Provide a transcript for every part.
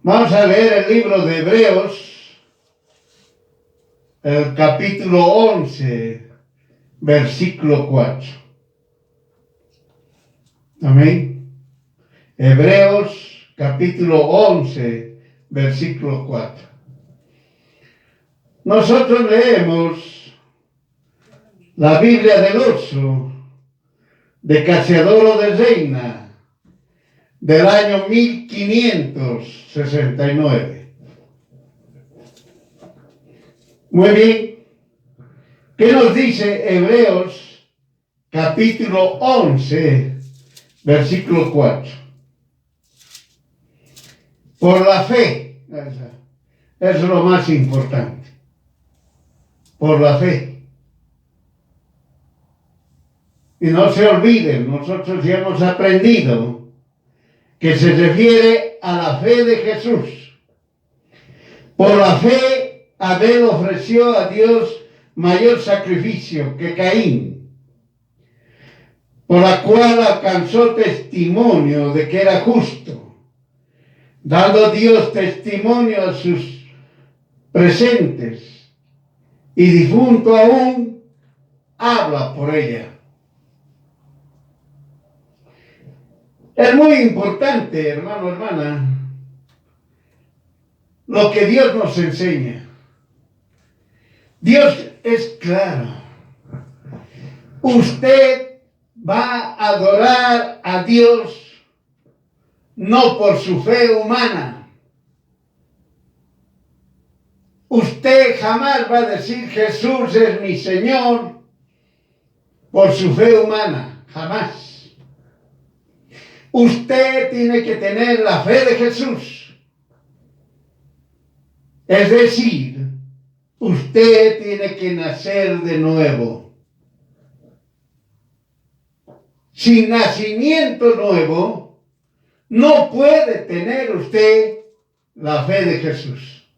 Vamos a leer el libro de Hebreos, el capítulo 11, versículo 4. Amén. Hebreos, capítulo 11, versículo 4. Nosotros leemos la Biblia del Oso de Casiodoro de Reina del año 1569. Muy bien. ¿Qué nos dice Hebreos capítulo 11, versículo 4? Por la fe. Eso es lo más importante. Por la fe. Y no se olviden, nosotros ya hemos aprendido que se refiere a la fe de Jesús. Por la fe, Abel ofreció a Dios mayor sacrificio que Caín, por la cual alcanzó testimonio de que era justo, dando Dios testimonio a sus presentes, y difunto aún habla por ella. Es muy importante, hermano, hermana, lo que Dios nos enseña. Dios es claro. Usted va a adorar a Dios no por su fe humana. Usted jamás va a decir Jesús es mi Señor por su fe humana. Jamás. Usted tiene que tener la fe de Jesús. Es decir, usted tiene que nacer de nuevo. Sin nacimiento nuevo, no puede tener usted la fe de Jesús.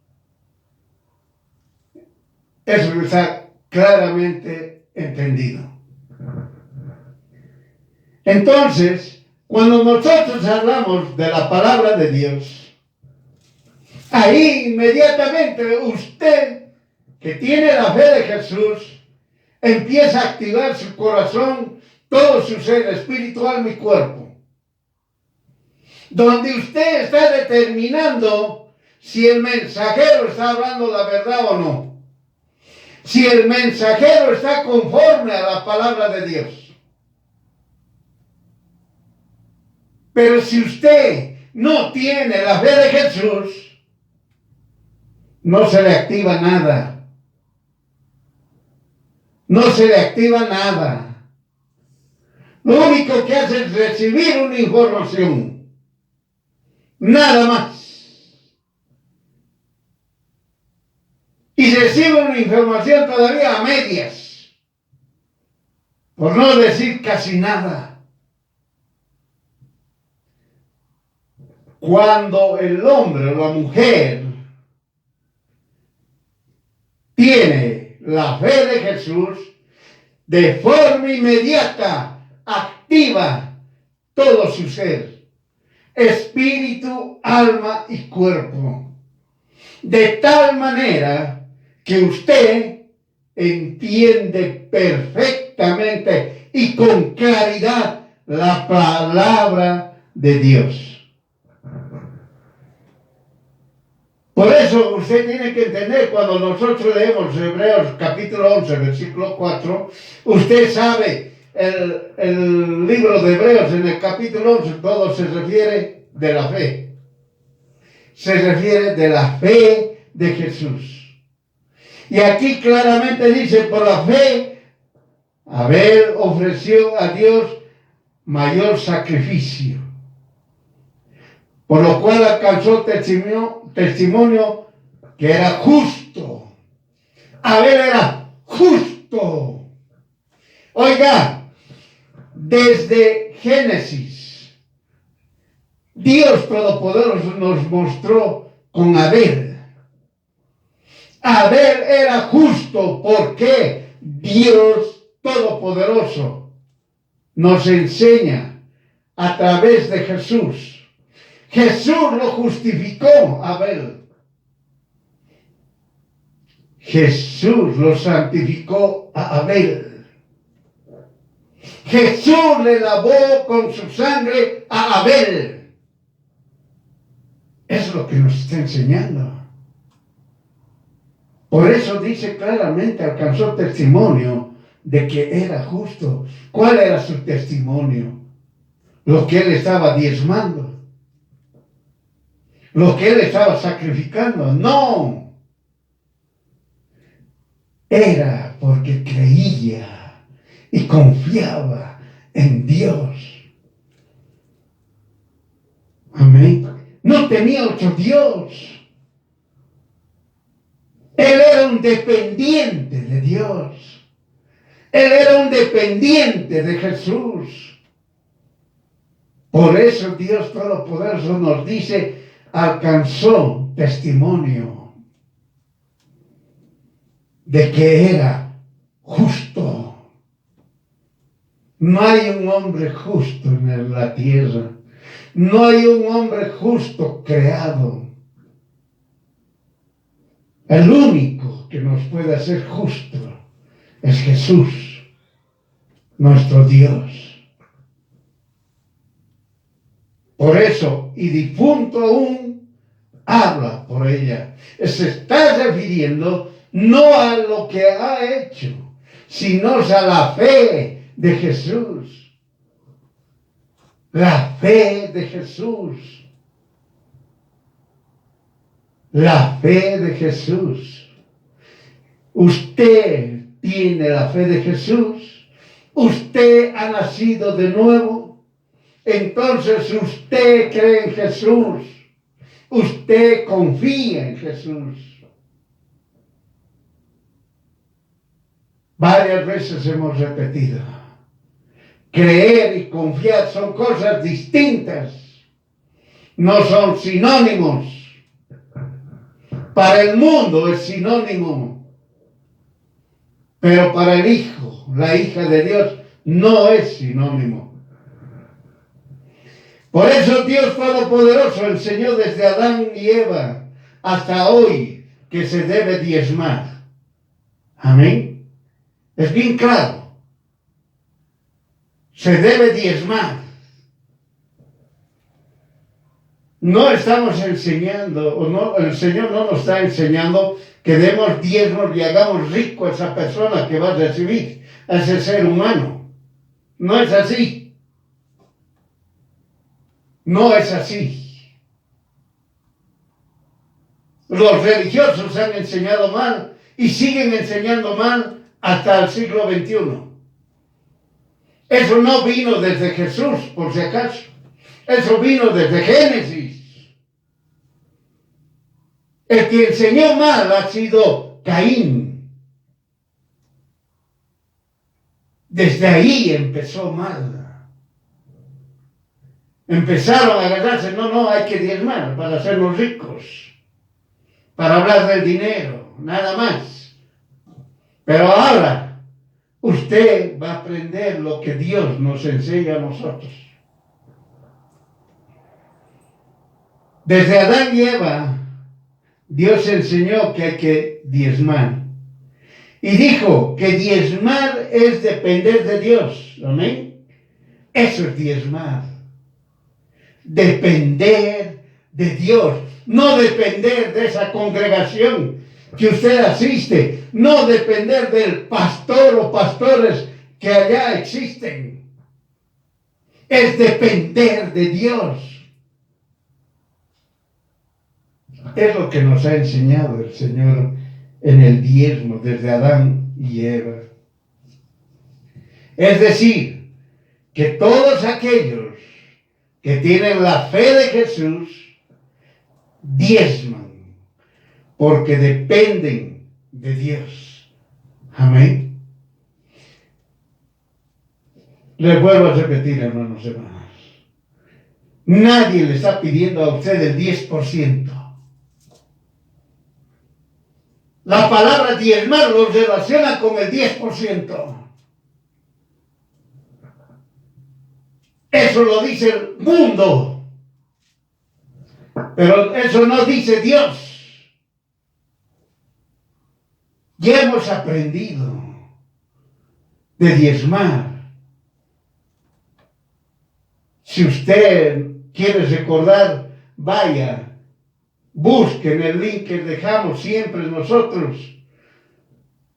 Eso está claramente entendido. Entonces, cuando nosotros hablamos de la palabra de Dios, ahí inmediatamente usted, que tiene la fe de Jesús, empieza a activar su corazón, todo su ser, espíritu, alma y cuerpo. Donde usted está determinando si el mensajero está hablando la verdad o no. Si el mensajero está conforme a la palabra de Dios. Pero si usted no tiene la fe de Jesús, no se le activa nada. No se le activa nada. Lo único que hace es recibir una información. Nada más. Y recibe una información todavía a medias. Por no decir casi nada. Cuando el hombre o la mujer tiene la fe de Jesús, de forma inmediata activa todo su ser, espíritu, alma y cuerpo. De tal manera que usted entiende perfectamente y con claridad la palabra de Dios. Por eso usted tiene que entender, cuando nosotros leemos Hebreos capítulo 11, versículo 4, usted sabe, el libro de Hebreos en el capítulo 11, todo se refiere de la fe. Se refiere de la fe de Jesús. Y aquí claramente dice, por la fe, Abel ofreció a Dios mayor sacrificio, por lo cual alcanzó testimonio que era justo. Abel era justo. Oiga, desde Génesis, Dios Todopoderoso nos mostró con Abel. Abel era justo porque Dios Todopoderoso nos enseña a través de Jesús Jesús lo justificó a Abel. Jesús lo santificó a Abel. Jesús le lavó con su sangre a Abel. Es lo que nos está enseñando. Por eso dice claramente, alcanzó testimonio de que era justo. ¿Cuál era su testimonio? Lo que él estaba diezmando. Lo que él estaba sacrificando. No. Era porque creía y confiaba en Dios. Amén. No tenía otro Dios. Él era un dependiente de Dios. Él era un dependiente de Jesús. Por eso Dios Todopoderoso nos dice, alcanzó testimonio de que era justo. No hay un hombre justo en la tierra. No hay un hombre justo creado. El único que nos puede hacer justo es Jesús, nuestro Dios. Por eso, y difunto aún, habla por ella. Se está refiriendo no a lo que ha hecho, sino a la fe de Jesús. La fe de Jesús. La fe de Jesús. Usted tiene la fe de Jesús. Usted ha nacido de nuevo. Entonces usted cree en Jesús. Usted confía en Jesús. Varias veces hemos repetido. Creer y confiar son cosas distintas. No son sinónimos. Para el mundo es sinónimo, pero para el Hijo, la hija de Dios, no es sinónimo. Por eso Dios Todopoderoso enseñó desde Adán y Eva hasta hoy que se debe diezmar. Amén. Es bien claro. Se debe diezmar. No estamos enseñando, o no, el Señor no nos está enseñando que demos diezmos y hagamos rico a esa persona que va a recibir, a ese ser humano. No es así. No es así. Los religiosos han enseñado mal y siguen enseñando mal hasta el siglo XXI. Eso no vino desde Jesús, por si acaso. Eso vino desde Génesis. El que enseñó mal ha sido Caín. Desde ahí empezó mal. Empezaron a agarrarse, no, hay que diezmar para hacernos ricos, para hablar del dinero, nada más. Pero ahora, usted va a aprender lo que Dios nos enseña a nosotros. Desde Adán y Eva, Dios enseñó que hay que diezmar. Y dijo que diezmar es depender de Dios. ¿Amén? Eso es diezmar. Depender de Dios. No depender de esa congregación que usted asiste. No depender del pastor o pastores que allá existen. Es depender de Dios. Es lo que nos ha enseñado el Señor en el diezmo desde Adán y Eva. Es decir, que todos aquellos que tienen la fe de Jesús diezman porque dependen de Dios. Amén. Les vuelvo a repetir, hermanos y hermanas. Nadie le está pidiendo a usted el 10%. La palabra diezmar lo relaciona con el 10%. Eso lo dice el mundo. Pero eso no dice Dios. Ya hemos aprendido de diezmar. Si usted quiere recordar, vaya, busquen el link que dejamos siempre nosotros.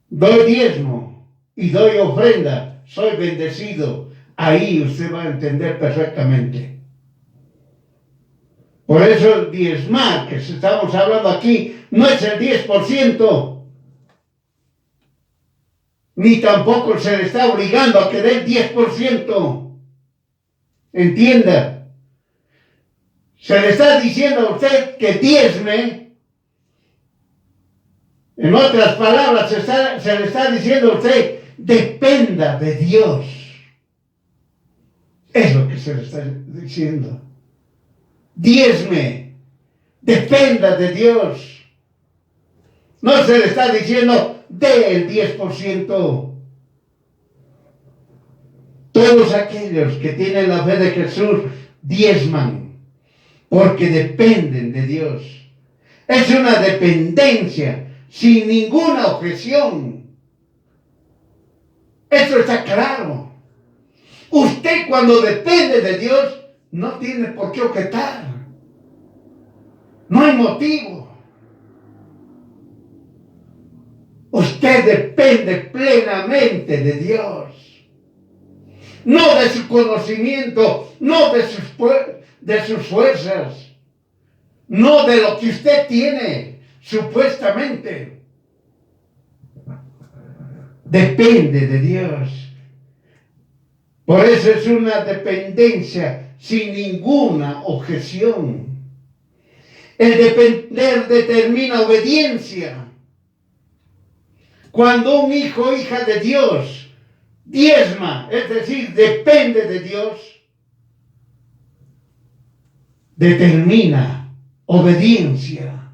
Doy diezmo y doy ofrenda, soy bendecido. Ahí usted va a entender perfectamente. Por eso el diezmar que estamos hablando aquí no es el 10%, ni tampoco se le está obligando a que dé el 10%. Entienda. Se le está diciendo a usted que diezme. En otras palabras, se le está diciendo a usted, dependa de Dios. Es lo que se le está diciendo. Diezme, dependa de Dios. No se le está diciendo, dé el 10%. Todos aquellos que tienen la fe de Jesús diezman, porque dependen de Dios. Es una dependencia sin ninguna objeción. Esto está claro. Usted cuando depende de Dios no tiene por qué objetar. No hay motivo. Usted depende plenamente de Dios. No de su conocimiento, no de sus fuerzas, no de lo que usted tiene, supuestamente. Depende de Dios. Por eso es una dependencia sin ninguna objeción. El depender determina obediencia. Cuando un hijo o hija de Dios diezma, es decir, depende de Dios, determina obediencia.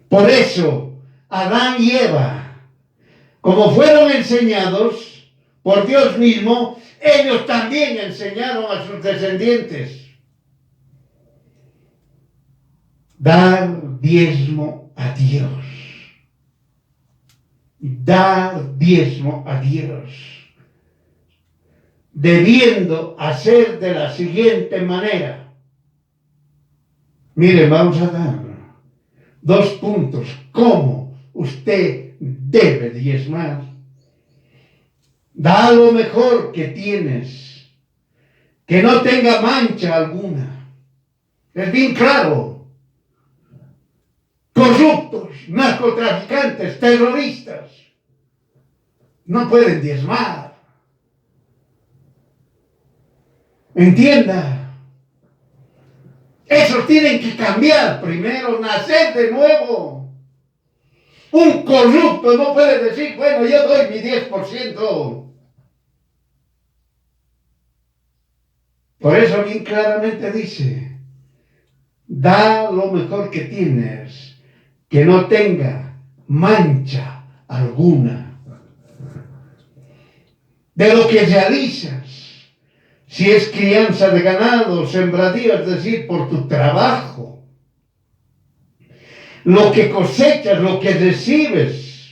Por eso, Adán y Eva, como fueron enseñados por Dios mismo, ellos también enseñaron a sus descendientes. Dar diezmo a Dios. Dar diezmo a Dios. Debiendo hacer de la siguiente manera. Miren, vamos a dar 2 puntos. ¿Cómo usted debe diezmar? Da lo mejor que tienes, que no tenga mancha alguna. Es bien claro. Corruptos, narcotraficantes, terroristas, no pueden diezmar. Entienda. Esos tienen que cambiar primero, nacer de nuevo. Un corrupto no puede decir, bueno, yo doy mi 10%. Por eso bien claramente dice, da lo mejor que tienes, que no tenga mancha alguna. De lo que realizas, si es crianza de ganado, sembradío, es decir, por tu trabajo, lo que cosechas, lo que recibes,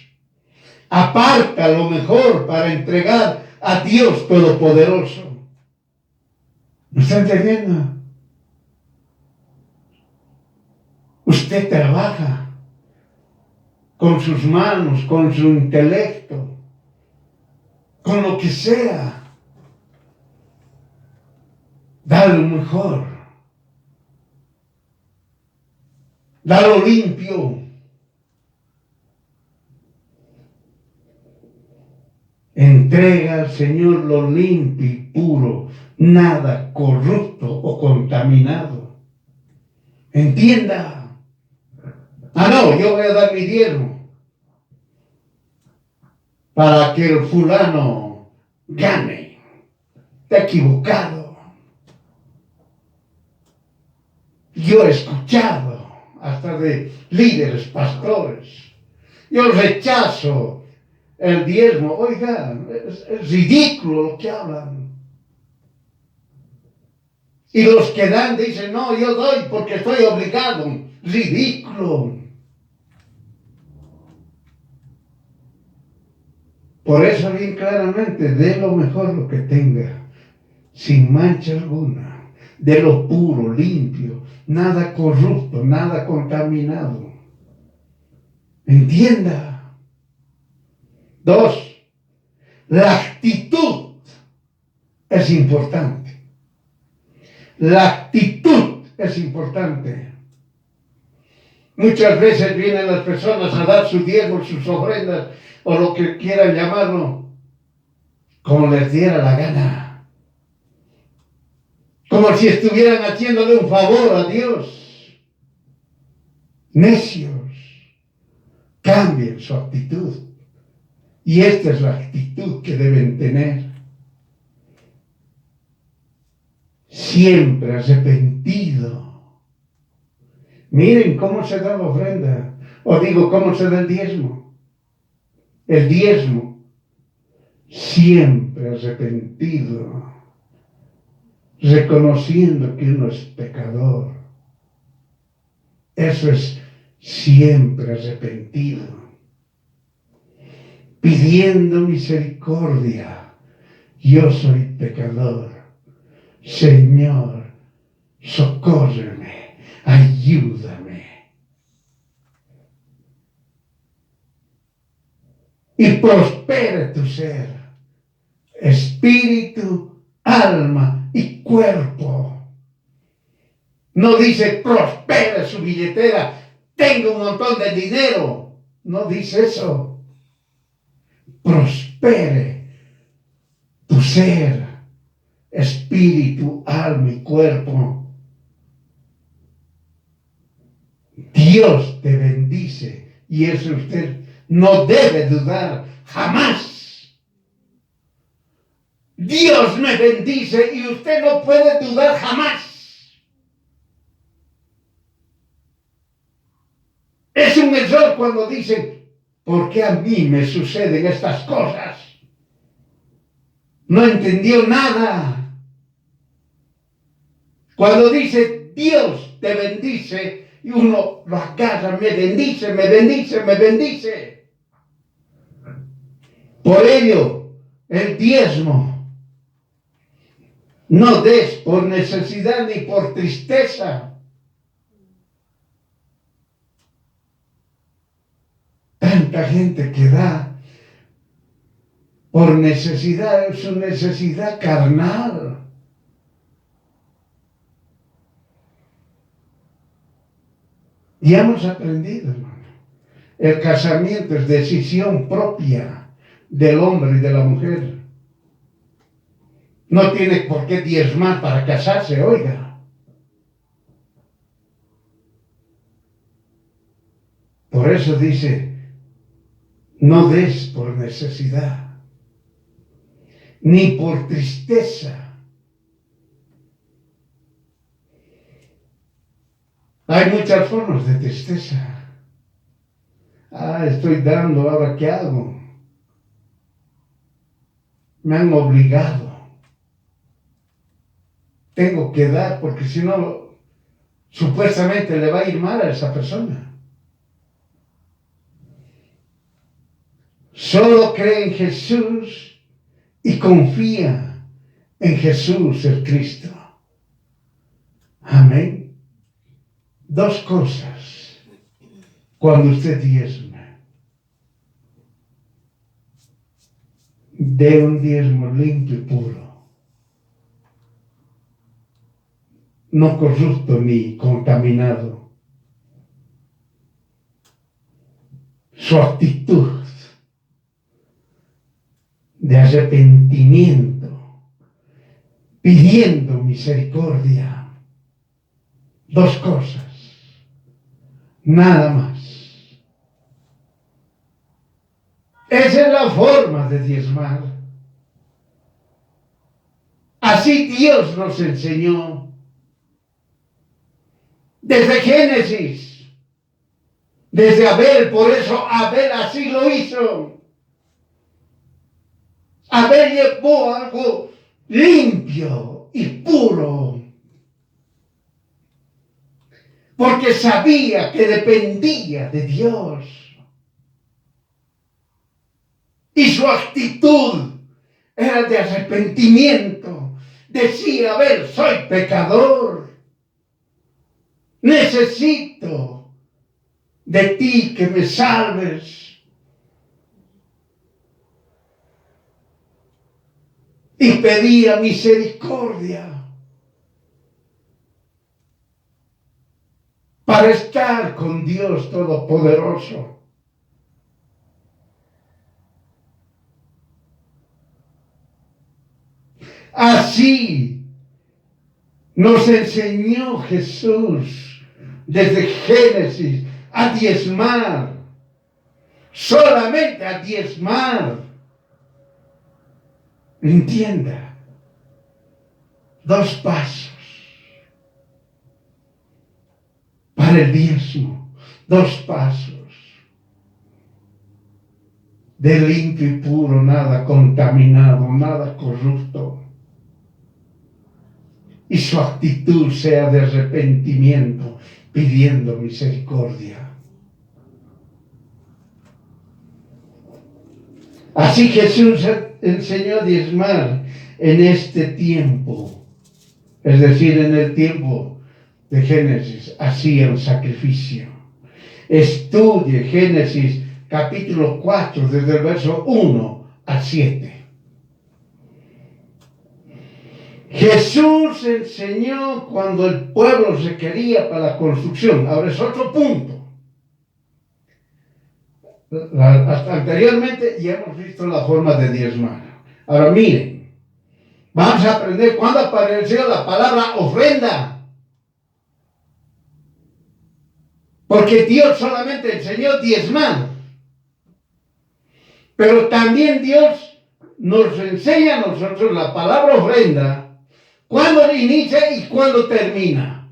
aparta lo mejor para entregar a Dios Todopoderoso. ¿Me está entendiendo? Usted trabaja con sus manos, con su intelecto, con lo que sea. Da lo mejor. Da lo limpio. Entrega al Señor lo limpio y puro, nada corrupto o contaminado. Entienda. Ah, no, yo voy a dar mi diezmo para que el fulano gane. Está equivocado. Yo he escuchado hasta de líderes, pastores. Yo rechazo el diezmo. Oiga, es ridículo lo que hablan. Y los que dan dicen, no, yo doy porque estoy obligado. Ridículo. Por eso bien claramente, dé lo mejor lo que tenga, sin mancha alguna, de lo puro, limpio, nada corrupto, nada contaminado. Entienda. 2, la actitud es importante. La actitud es importante. Muchas veces vienen las personas a dar sus diezmos, sus ofrendas, o lo que quieran llamarlo, como les diera la gana. Como si estuvieran haciéndole un favor a Dios. Necios. Cambien su actitud. Y esta es la actitud que deben tener. Siempre arrepentido. Miren cómo se da la ofrenda. O digo, cómo se da el diezmo. El diezmo. Siempre arrepentido. Reconociendo que uno es pecador. Eso es siempre arrepentido. Pidiendo misericordia. Yo soy pecador. Señor, socórreme, ayúdame. Y prospere tu ser, espíritu, alma y cuerpo. No dice prospere su billetera, tengo un montón de dinero. No dice eso. Prospere tu ser, espíritu, alma y cuerpo. Dios te bendice y eso usted no debe dudar jamás. Dios me bendice y usted no puede dudar jamás. Es un error cuando dicen, ¿por qué a mí me suceden estas cosas? No entendió nada. Cuando dice Dios te bendice y uno lo agarra, me bendice, me bendice, me bendice. Por ello, el diezmo, no des por necesidad ni por tristeza. Tanta gente que da por necesidad, su necesidad carnal. Y hemos aprendido, hermano. El casamiento es decisión propia del hombre y de la mujer. No tiene por qué diezmar para casarse, oiga. Por eso dice, no des por necesidad, ni por tristeza. Hay muchas formas de tristeza. Estoy dando, ahora ¿qué hago? Me han obligado. Tengo que dar porque si no, supuestamente le va a ir mal a esa persona. Solo cree en Jesús y confía en Jesús el Cristo. Amén. 2 cosas cuando usted diezma. Dé un diezmo limpio y puro. No corrupto ni contaminado. Su actitud de arrepentimiento, pidiendo misericordia. 2 cosas. Nada más. Esa es la forma de diezmar. Así Dios nos enseñó. Desde Génesis. Desde Abel. Por eso Abel así lo hizo. Abel llevó algo limpio y puro. porque sabía que dependía de Dios. Y su actitud era de arrepentimiento. Decía, a ver, soy pecador. Necesito de ti que me salves. Y pedía misericordia para estar con Dios Todopoderoso. Así nos enseñó Jesús desde Génesis a diezmar, solamente a diezmar. Entienda, 2 pasos para el diezmo, 2 pasos. De limpio y puro, nada contaminado, nada corrupto. Y su actitud sea de arrepentimiento, pidiendo misericordia. Así Jesús enseñó a diezmar en este tiempo, es decir, en el tiempo de Génesis, hacían sacrificio. Estudie Génesis capítulo 4, desde el verso 1 al 7. Jesús enseñó cuando el pueblo requería para la construcción. Ahora es otro punto. Hasta anteriormente ya hemos visto la forma de diezmar. Ahora miren, vamos a aprender cuándo apareció la palabra ofrenda. Porque Dios solamente enseñó diezmar. Pero también Dios nos enseña a nosotros la palabra ofrenda. ¿Cuándo inicia y cuándo termina?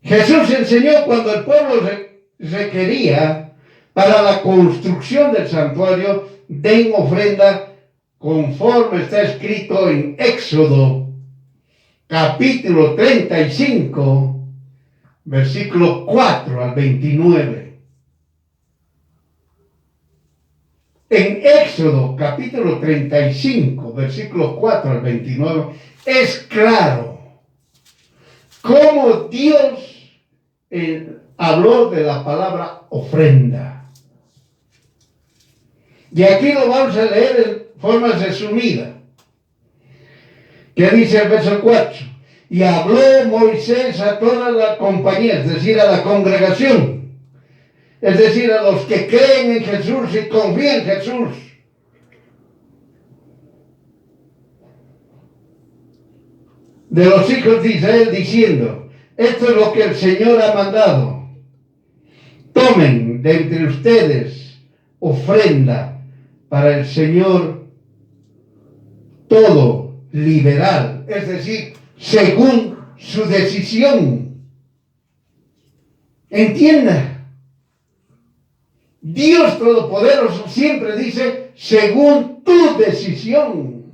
Jesús enseñó cuando el pueblo requería para la construcción del santuario, den ofrenda conforme está escrito en Éxodo, capítulo 35, versículo 4 al 29. En Éxodo capítulo 35, versículos 4 al 29, es claro cómo Dios habló de la palabra ofrenda. Y aquí lo vamos a leer en forma resumida. ¿Qué dice el verso 4? Y habló Moisés a toda la compañía, es decir, a la congregación. Es decir, a los que creen en Jesús y confían en Jesús. De los hijos de Israel diciendo, esto es lo que el Señor ha mandado. Tomen de entre ustedes ofrenda para el Señor todo liberal, es decir, según su decisión. Entienda. Dios Todopoderoso siempre dice, según tu decisión,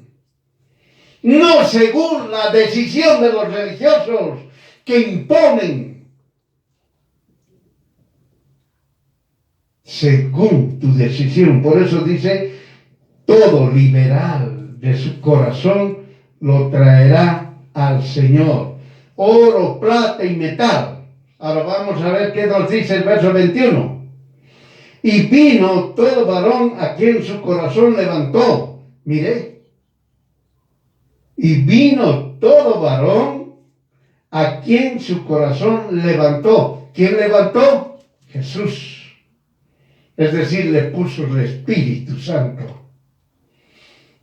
no según la decisión de los religiosos que imponen. Según tu decisión. Por eso dice, todo liberal de su corazón lo traerá al Señor. Oro, plata y metal. Ahora vamos a ver qué nos dice el verso 21. Y vino todo varón a quien su corazón levantó. Mire. Y vino todo varón a quien su corazón levantó. ¿Quién levantó? Jesús. Es decir, le puso el Espíritu Santo.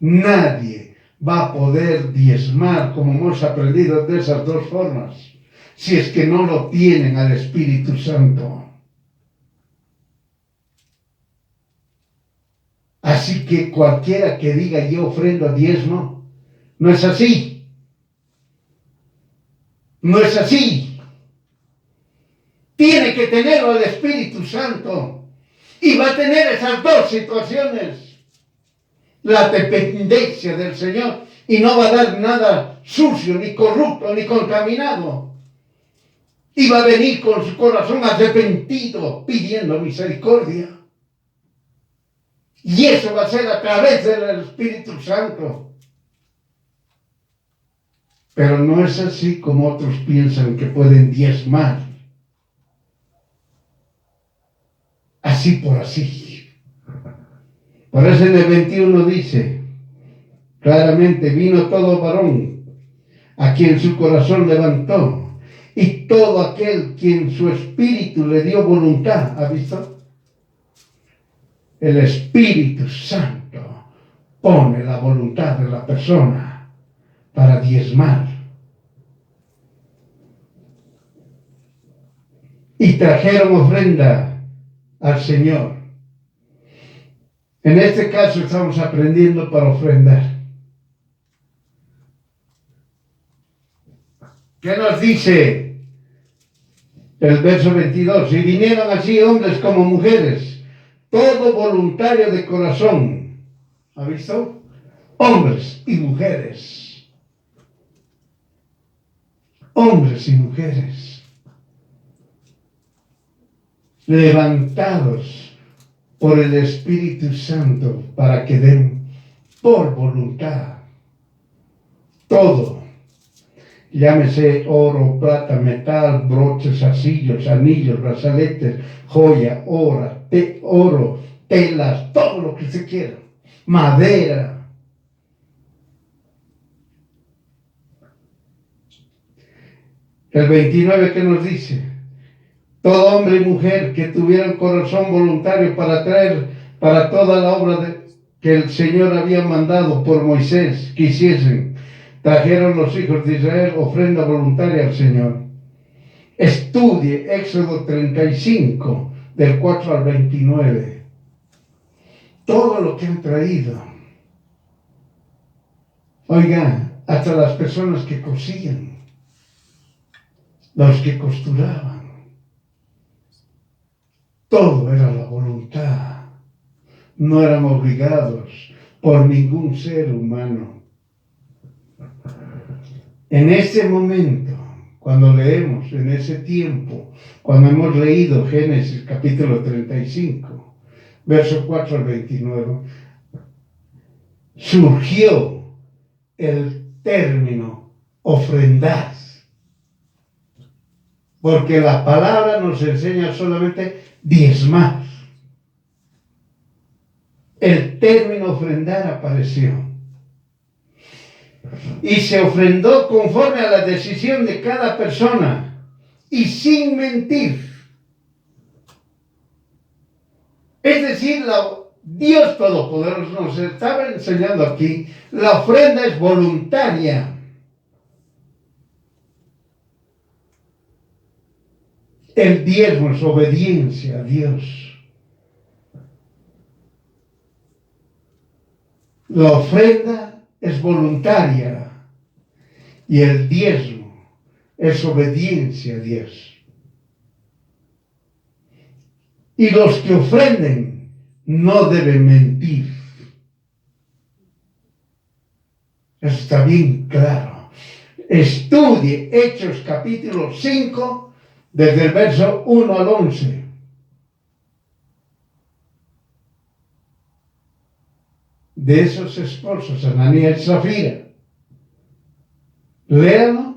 Nadie va a poder diezmar, como hemos aprendido, de esas 2 formas, si es que no lo tienen al Espíritu Santo. Así que cualquiera que diga yo ofrendo diezmo, no es así. No es así. Tiene que tenerlo el Espíritu Santo. Y va a tener esas 2 situaciones. La dependencia del Señor y no va a dar nada sucio, ni corrupto, ni contaminado. Y va a venir con su corazón arrepentido, pidiendo misericordia. Y eso va a ser a través del Espíritu Santo. Pero no es así como otros piensan que pueden diezmar. Así por así. Por eso en el 21 dice, claramente, vino todo varón a quien su corazón levantó, y todo aquel quien su espíritu le dio voluntad. ¿Ha visto? El Espíritu Santo pone la voluntad de la persona para diezmar. Y trajeron ofrenda al Señor. En este caso estamos aprendiendo para ofrendar. ¿Qué nos dice el verso 22? Y vinieron así hombres como mujeres, todo voluntario de corazón. ¿Ha visto? Hombres y mujeres. Hombres y mujeres. Levantados por el Espíritu Santo para que den por voluntad todo. Llámese oro, plata, metal, broches, arcillos, anillos, brazaletes, joya, oro, telas, todo lo que se quiera. Madera. El 29 que nos dice, todo hombre y mujer que tuvieran corazón voluntario para traer para toda la obra que el Señor había mandado por Moisés, que hiciesen, trajeron los hijos de Israel ofrenda voluntaria al Señor. Estudie Éxodo 35, del 4 al 29. Todo lo que han traído. Oiga, hasta las personas que cosían, los que costuraban. Todo era la voluntad. No eran obligados por ningún ser humano. En ese momento, cuando leemos, en ese tiempo, cuando hemos leído Génesis capítulo 35, verso 4 al 29, surgió el término ofrendar. Porque la palabra nos enseña solamente diezmar. El término ofrendar apareció. Y se ofrendó conforme a la decisión de cada persona y sin mentir. Es decir, Dios Todopoderoso nos estaba enseñando aquí, la ofrenda es voluntaria. El diezmo es obediencia a Dios. La ofrenda es voluntaria y el diezmo es obediencia a Dios. Y los que ofrenden no deben mentir. Eso está bien claro. Estudie Hechos capítulo 5, desde el verso 1 al 11. De esos esposos, Ananías y Zafira. Léanlo.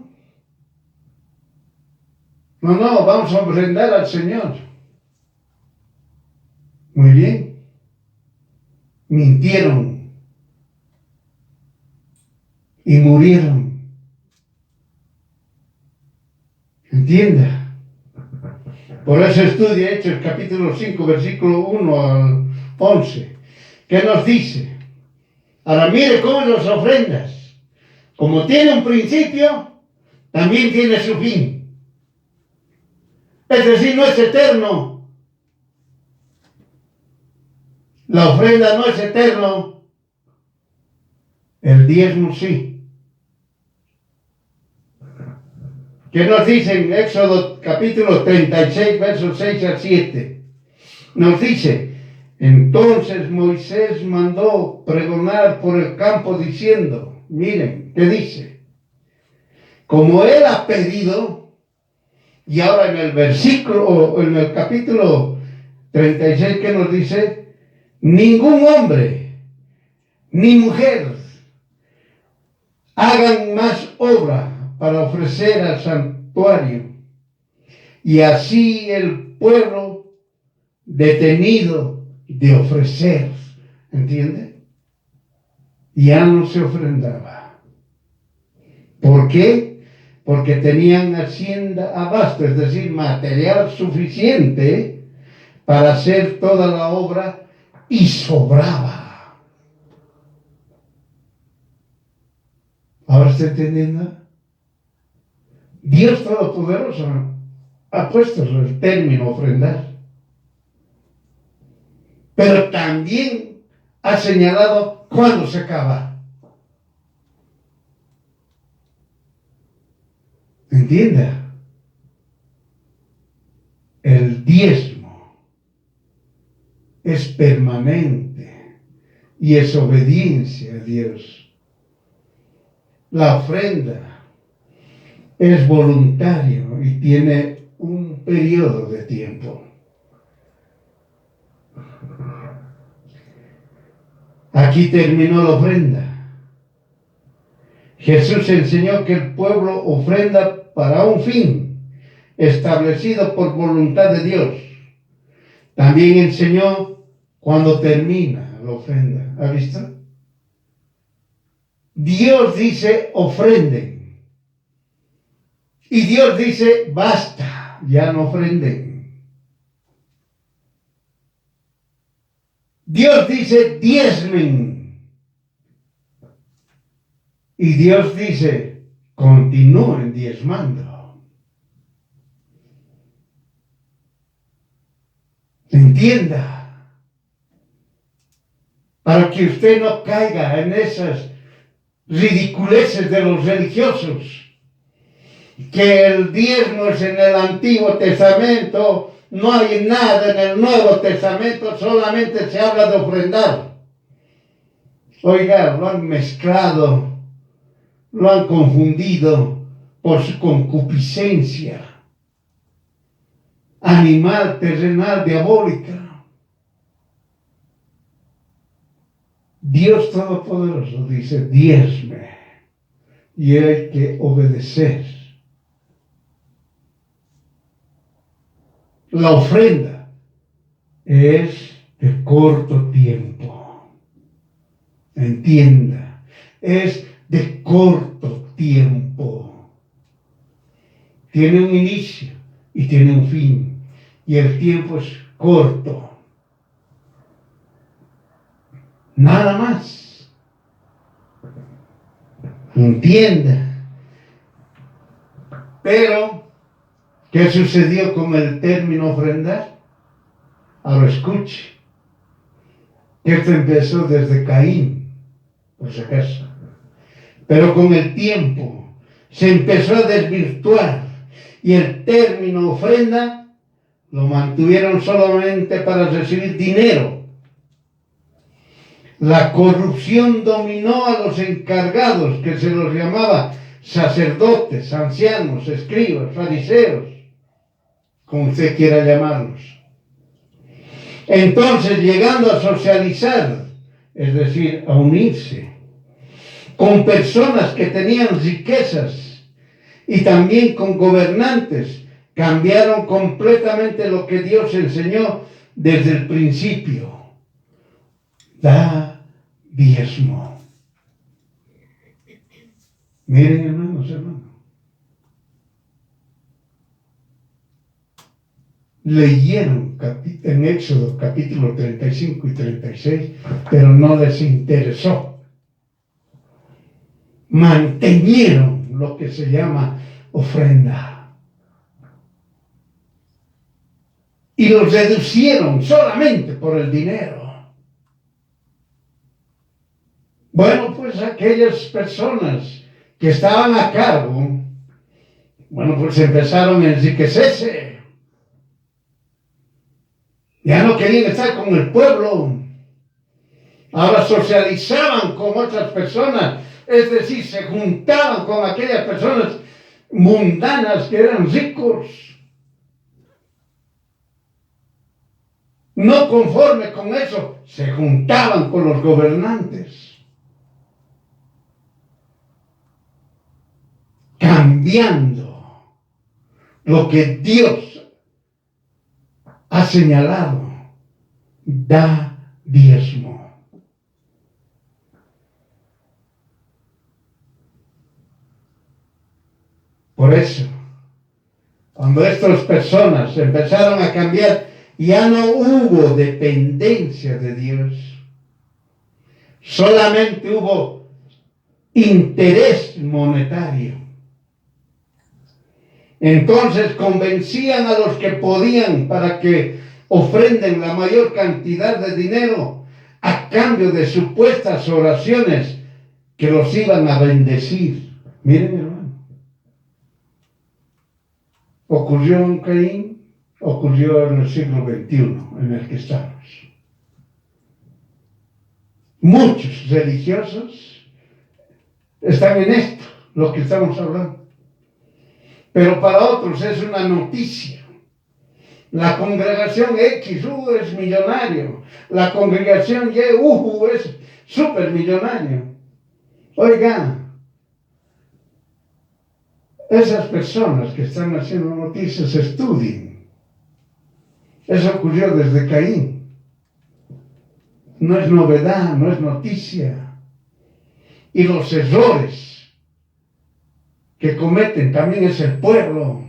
No, vamos a ofrendar al Señor. Muy bien. Mintieron. Y murieron. ¿Entienda? Por eso estudia Hechos capítulo 5, versículo 1 al 11. ¿Qué nos dice? Ahora mire cómo las ofrendas. Como tiene un principio, también tiene su fin. Es decir, no es eterno. La ofrenda no es eterno. El diezmo sí. ¿Qué nos dice en Éxodo capítulo 36, versos 6 al 7? Nos dice, entonces Moisés mandó pregonar por el campo diciendo, miren, ¿qué dice? Como él ha pedido, y ahora en el versículo, o en el capítulo 36, ¿qué nos dice? Ningún hombre ni mujer hagan más obra para ofrecer al santuario. Y así el pueblo detenido de ofrecer, ¿entiende? Ya no se ofrendaba. ¿Por qué? Porque tenían hacienda abasto, es decir, material suficiente para hacer toda la obra y sobraba. ¿Ahora está entendiendo? Dios Todopoderoso ha puesto el término ofrendar, pero también ha señalado cuándo se acaba. ¿Entienda? El diezmo es permanente y es obediencia a Dios. La ofrenda es voluntario y tiene un periodo de tiempo. Aquí terminó la ofrenda. Jesús enseñó que el pueblo ofrenda para un fin establecido por voluntad de Dios. También enseñó cuando termina la ofrenda. ¿Ha visto? Dios dice ofrenden. Y Dios dice basta, ya no ofrenden. Dios dice diezmen. Y Dios dice continúen diezmando. Entienda, para que usted no caiga en esas ridiculeces de los religiosos, que el diezmo es en el Antiguo Testamento, no hay nada en el Nuevo Testamento, solamente se habla de ofrendar. Oiga, lo han mezclado, lo han confundido por su concupiscencia animal, terrenal, diabólica. Dios Todopoderoso dice diezme y hay que obedecer. La ofrenda es de corto tiempo. Entienda, es de corto tiempo. Tiene un inicio y tiene un fin. Y el tiempo es corto. Nada más. Entienda. Pero, ¿qué sucedió con el término ofrendar? Ahora escuche. Esto empezó desde Caín, por si acaso. Pero con el tiempo se empezó a desvirtuar y el término ofrenda lo mantuvieron solamente para recibir dinero. La corrupción dominó a los encargados, que se los llamaba sacerdotes, ancianos, escribas, fariseos, como usted quiera llamarlos. Entonces, llegando a socializar, es decir, a unirse con personas que tenían riquezas y también con gobernantes, cambiaron completamente lo que Dios enseñó desde el principio. Da diezmo. Miren, hermanos. Leyeron en Éxodo capítulo 35 y 36, pero no les interesó. Mantenieron lo que se llama ofrenda. Y los reducieron solamente por el dinero. Bueno, pues aquellas personas que estaban a cargo, bueno, pues empezaron a enriquecerse. Ya no querían estar con el pueblo. Ahora socializaban con otras personas Es decir, se juntaban con aquellas personas mundanas que eran ricos. No conforme con eso, se juntaban con los gobernantes, cambiando lo que Dios ha señalado. Da diezmo. Por eso, cuando estas personas empezaron a cambiar, ya no hubo dependencia de Dios. Solamente hubo interés monetario. Entonces convencían a los que podían para que ofrenden la mayor cantidad de dinero a cambio de supuestas oraciones que los iban a bendecir. Miren, hermano. Ocurrió en Caín, ocurrió en el siglo XXI en el que estamos. Muchos religiosos están en esto, lo que estamos hablando. Pero para otros es una noticia. La congregación X, es millonario. La congregación Y, es supermillonario. Oiga, esas personas que están haciendo noticias estudien. Eso ocurrió desde Caín. No es novedad, no es noticia. Y los errores que cometen también es el pueblo.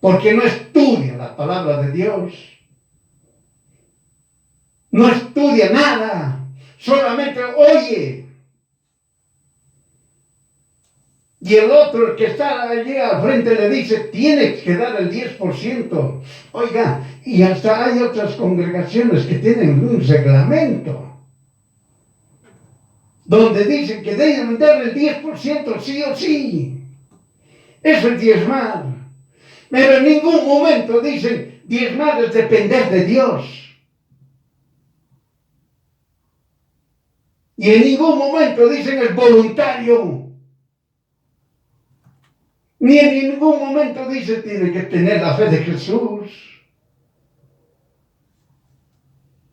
Porque no estudia la palabra de Dios. No estudia nada. Solamente oye. Y el otro, el que está allí al frente, le dice, tienes que dar el 10%. Oiga, y hasta hay otras congregaciones que tienen un reglamento donde dicen que deben dar el 10% sí o sí. Eso es diezmar. Pero en ningún momento dicen, diezmar es depender de Dios. Y en ningún momento dicen es voluntario. Ni en ningún momento dice tiene que tener la fe de Jesús.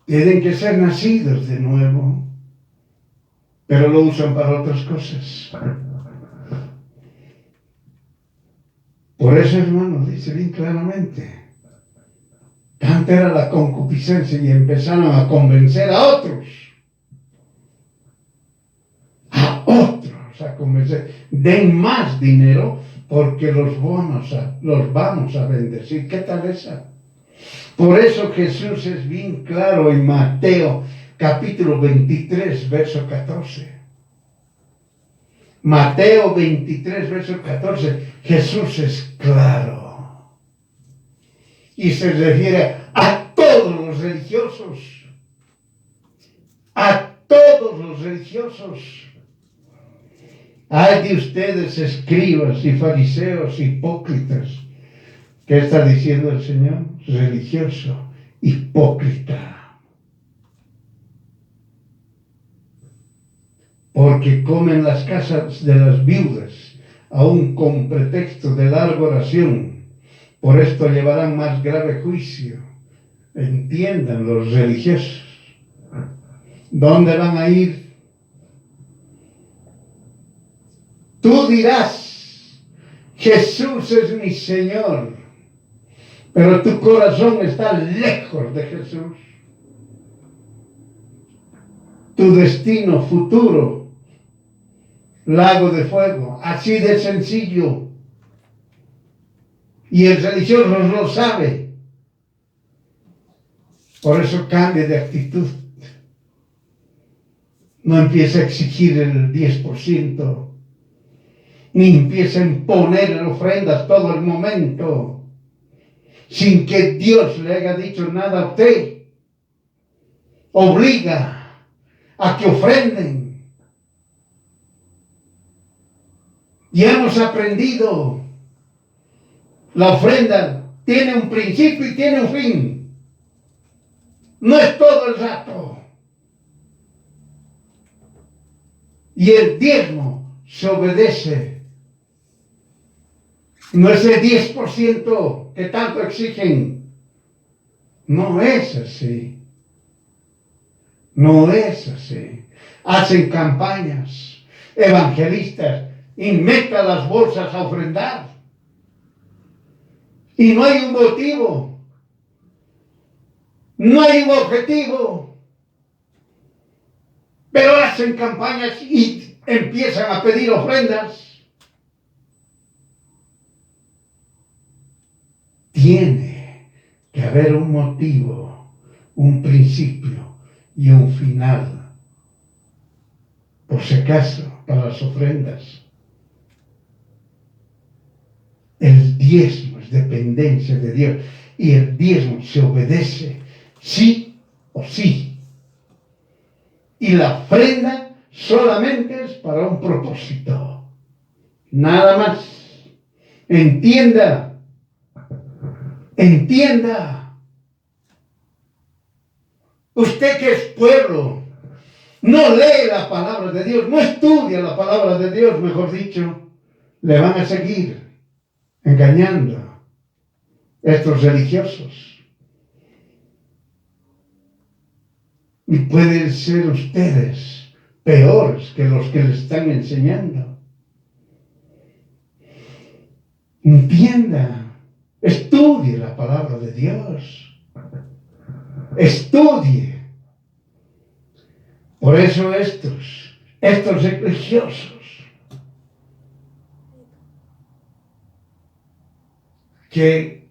Tienen que ser nacidos de nuevo. Pero lo usan para otras cosas. Por eso, hermano, dice bien claramente. Tanta era la concupiscencia y empezaron a convencer a otros. A convencer. Den más dinero porque los vamos a bendecir. ¿Qué tal esa? Por eso Jesús es bien claro en Mateo capítulo 23, verso 14. Mateo 23, verso 14. Jesús es claro. Y se refiere a todos los religiosos. A todos los religiosos. Hay de ustedes, escribas y fariseos hipócritas. ¿Qué está diciendo el Señor? Religioso, hipócrita. Porque comen las casas de las viudas, aun con pretexto de larga oración. Por esto llevarán más grave juicio. Entiendan los religiosos. ¿Dónde van a ir? Tú dirás, Jesús es mi Señor, pero tu corazón está lejos de Jesús. Tu destino futuro, lago de fuego, así de sencillo. Y el religioso lo sabe. Por eso cambia de actitud. No empieza a exigir el 10%. Ni empieza a imponer ofrendas todo el momento, sin que Dios le haya dicho nada a usted. Obliga a que ofrenden. Ya hemos aprendido, la ofrenda tiene un principio y tiene un fin. No es todo el rato. y el diezmo se obedece. No es el 10% que tanto exigen. No es así. No es así. Hacen campañas evangelistas y metan las bolsas a ofrendar. Y no hay un motivo. No hay un objetivo. Pero hacen campañas y empiezan a pedir ofrendas. Tiene que haber un motivo, un principio y un final. Por si acaso, para las ofrendas. El diezmo es dependencia de Dios y el diezmo se obedece sí o sí. Y la ofrenda solamente es para un propósito. Nada más. Entienda. Entienda. Usted que es pueblo, no lee la palabra de Dios, no estudia la palabra de Dios, mejor dicho, le van a seguir engañando estos religiosos. Y pueden ser ustedes peores que los que le están enseñando. Entienda. Estudie la palabra de Dios. Estudie. Por eso estos religiosos que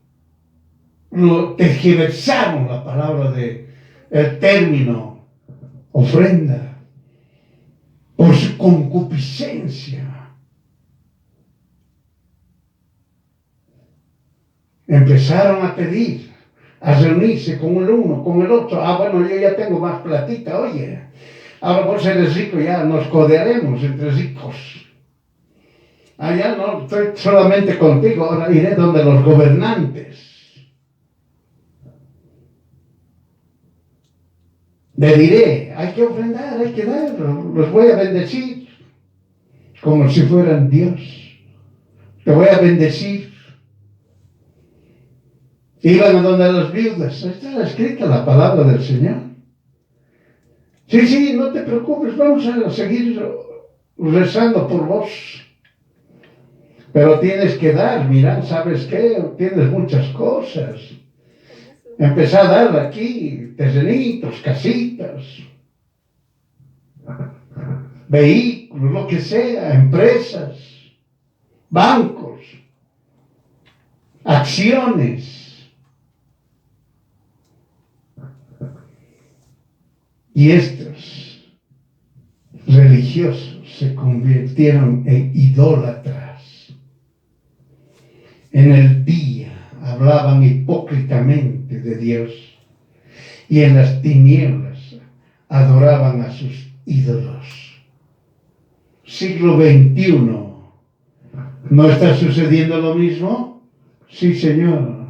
tergiversaron la palabra el término ofrenda por su concupiscencia. Empezaron a pedir, a reunirse con el uno, con el otro. Bueno, yo ya tengo más platita, oye. Ahora vos eres rico, ya nos codearemos entre ricos. Allá no estoy solamente contigo, ahora iré donde los gobernantes. Le diré, hay que ofrendar, hay que dar, los voy a bendecir, como si fueran Dios. Te voy a bendecir. Iban a donde las viudas. Está escrita la palabra del Señor. Sí, no te preocupes, vamos a seguir rezando por vos. Pero tienes que dar, mira, ¿sabes qué? Tienes muchas cosas. Empezá a dar aquí, terrenitos, casitas, vehículos, lo que sea, empresas, bancos, acciones. Y estos religiosos se convirtieron en idólatras. En el día hablaban hipócritamente de Dios y en las tinieblas adoraban a sus ídolos. Siglo XXI. ¿No está sucediendo lo mismo? Sí, Señor.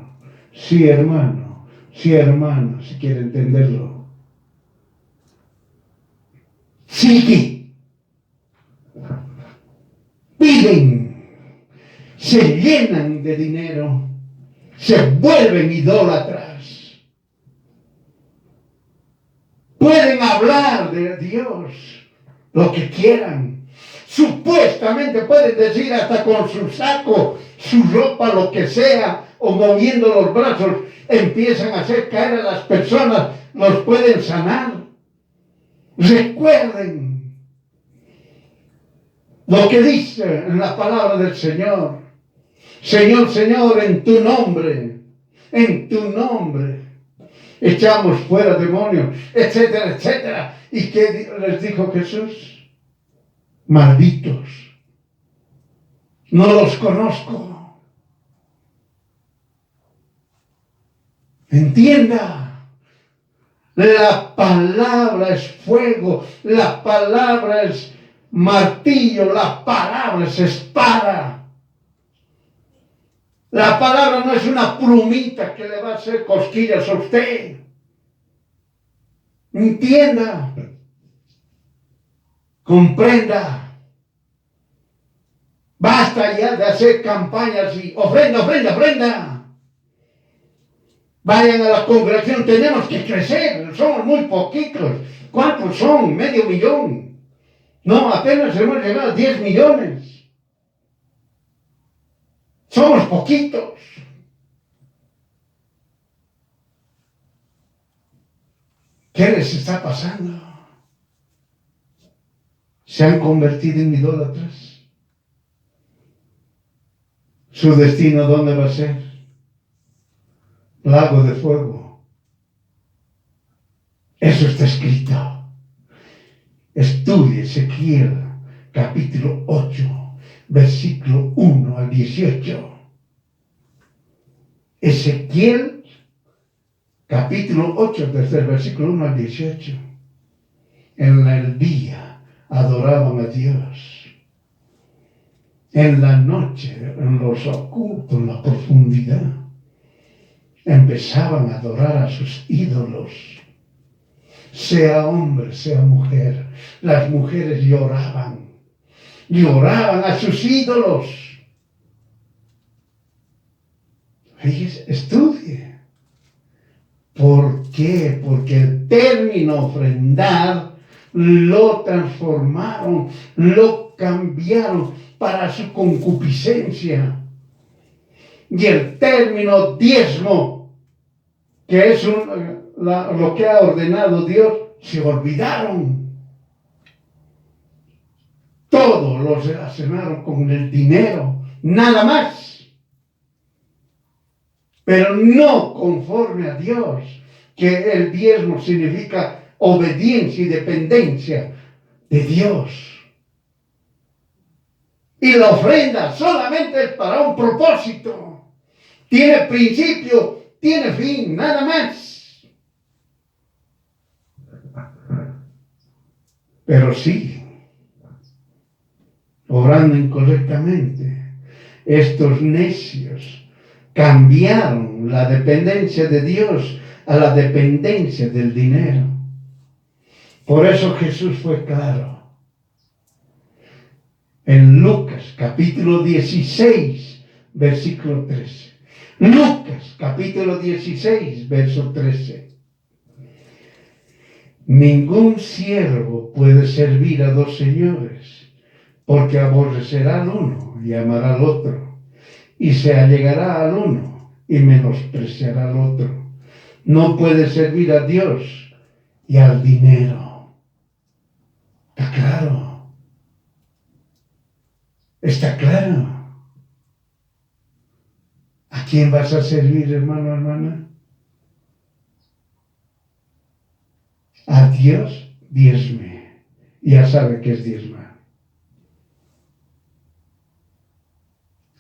Sí, hermano. Sí, hermano, si quiere entenderlo. Sigue. Piden, se llenan de dinero, se vuelven idólatras. Pueden hablar de Dios lo que quieran. Supuestamente pueden decir hasta con su saco, su ropa, lo que sea, o moviendo los brazos, empiezan a hacer caer a las personas, los pueden sanar. Recuerden lo que dice en la palabra del Señor. Señor, Señor, en tu nombre, echamos fuera demonios, etcétera, etcétera. ¿Y qué les dijo Jesús? Malditos, no los conozco. Entienda. La palabra es fuego, la palabra es martillo, la palabra es espada. La palabra no es una plumita que le va a hacer cosquillas a usted. Entienda. comprenda. Basta ya de hacer campañas y ofrenda, ofrenda, ofrenda. Vayan a la congregación, tenemos que crecer, somos muy poquitos. ¿Cuántos son? ¿Medio millón? No, apenas hemos llegado a 10 millones. Somos poquitos. ¿Qué les está pasando? Se han convertido en idólatras. ¿Su destino dónde va a ser? Lago de fuego. Eso está escrito. Estudie Ezequiel capítulo 8, versículo 1 al 18. Ezequiel capítulo 8, desde el versículo 1 al 18. En el día adoraban a Dios. En la noche, en los ocultos, en la profundidad, empezaban a adorar a sus ídolos. Sea hombre, sea mujer, las mujeres lloraban a sus ídolos. Fíjese, estudie. ¿Por qué? Porque el término ofrendar lo transformaron, lo cambiaron para su concupiscencia. Y el término diezmo, que es lo que ha ordenado Dios, se olvidaron. Todo lo relacionaron con el dinero, nada más. Pero no conforme a Dios, que el diezmo significa obediencia y dependencia de Dios. Y la ofrenda solamente es para un propósito. Tiene principio, tiene fin, nada más. Pero sí, obrando incorrectamente, estos necios cambiaron la dependencia de Dios a la dependencia del dinero. Por eso Jesús fue claro. En Lucas capítulo 16, versículo 13. Lucas capítulo 16, verso 13. Ningún siervo puede servir a dos señores, porque aborrecerá al uno y amará al otro, y se allegará al uno y menospreciará al otro. No puede servir a Dios y al dinero. ¿Está claro? ¿Está claro? ¿A quién vas a servir, hermano, hermana? A Dios, diezme. Ya sabe qué es diezmar.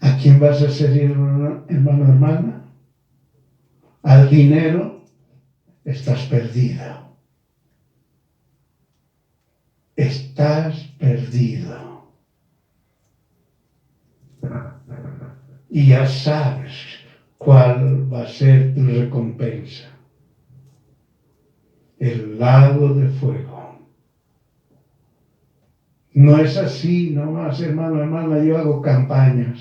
¿A quién vas a servir, hermano, hermana? Al dinero, estás perdido. Estás perdido. Y ya sabes cuál va a ser tu recompensa. El lago de fuego. No es así, nomás, hermano, hermana, yo hago campañas.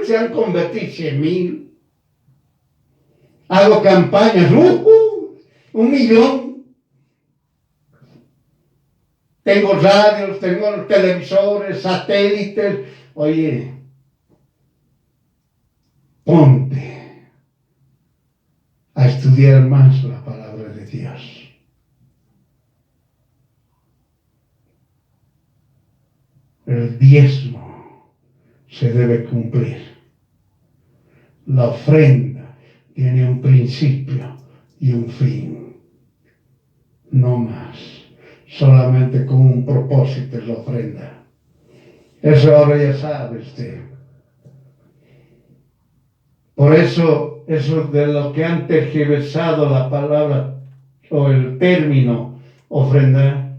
Se han convertido 100,000. Hago campañas, 1,000,000. Tengo radios, tengo televisores, satélites. Oye, ponte a estudiar más la palabra de Dios. El diezmo se debe cumplir. La ofrenda tiene un principio y un fin. No más. Solamente con un propósito es la ofrenda. Eso ahora ya sabe usted. Por eso de lo que han tergiversado la palabra o el término ofrenda,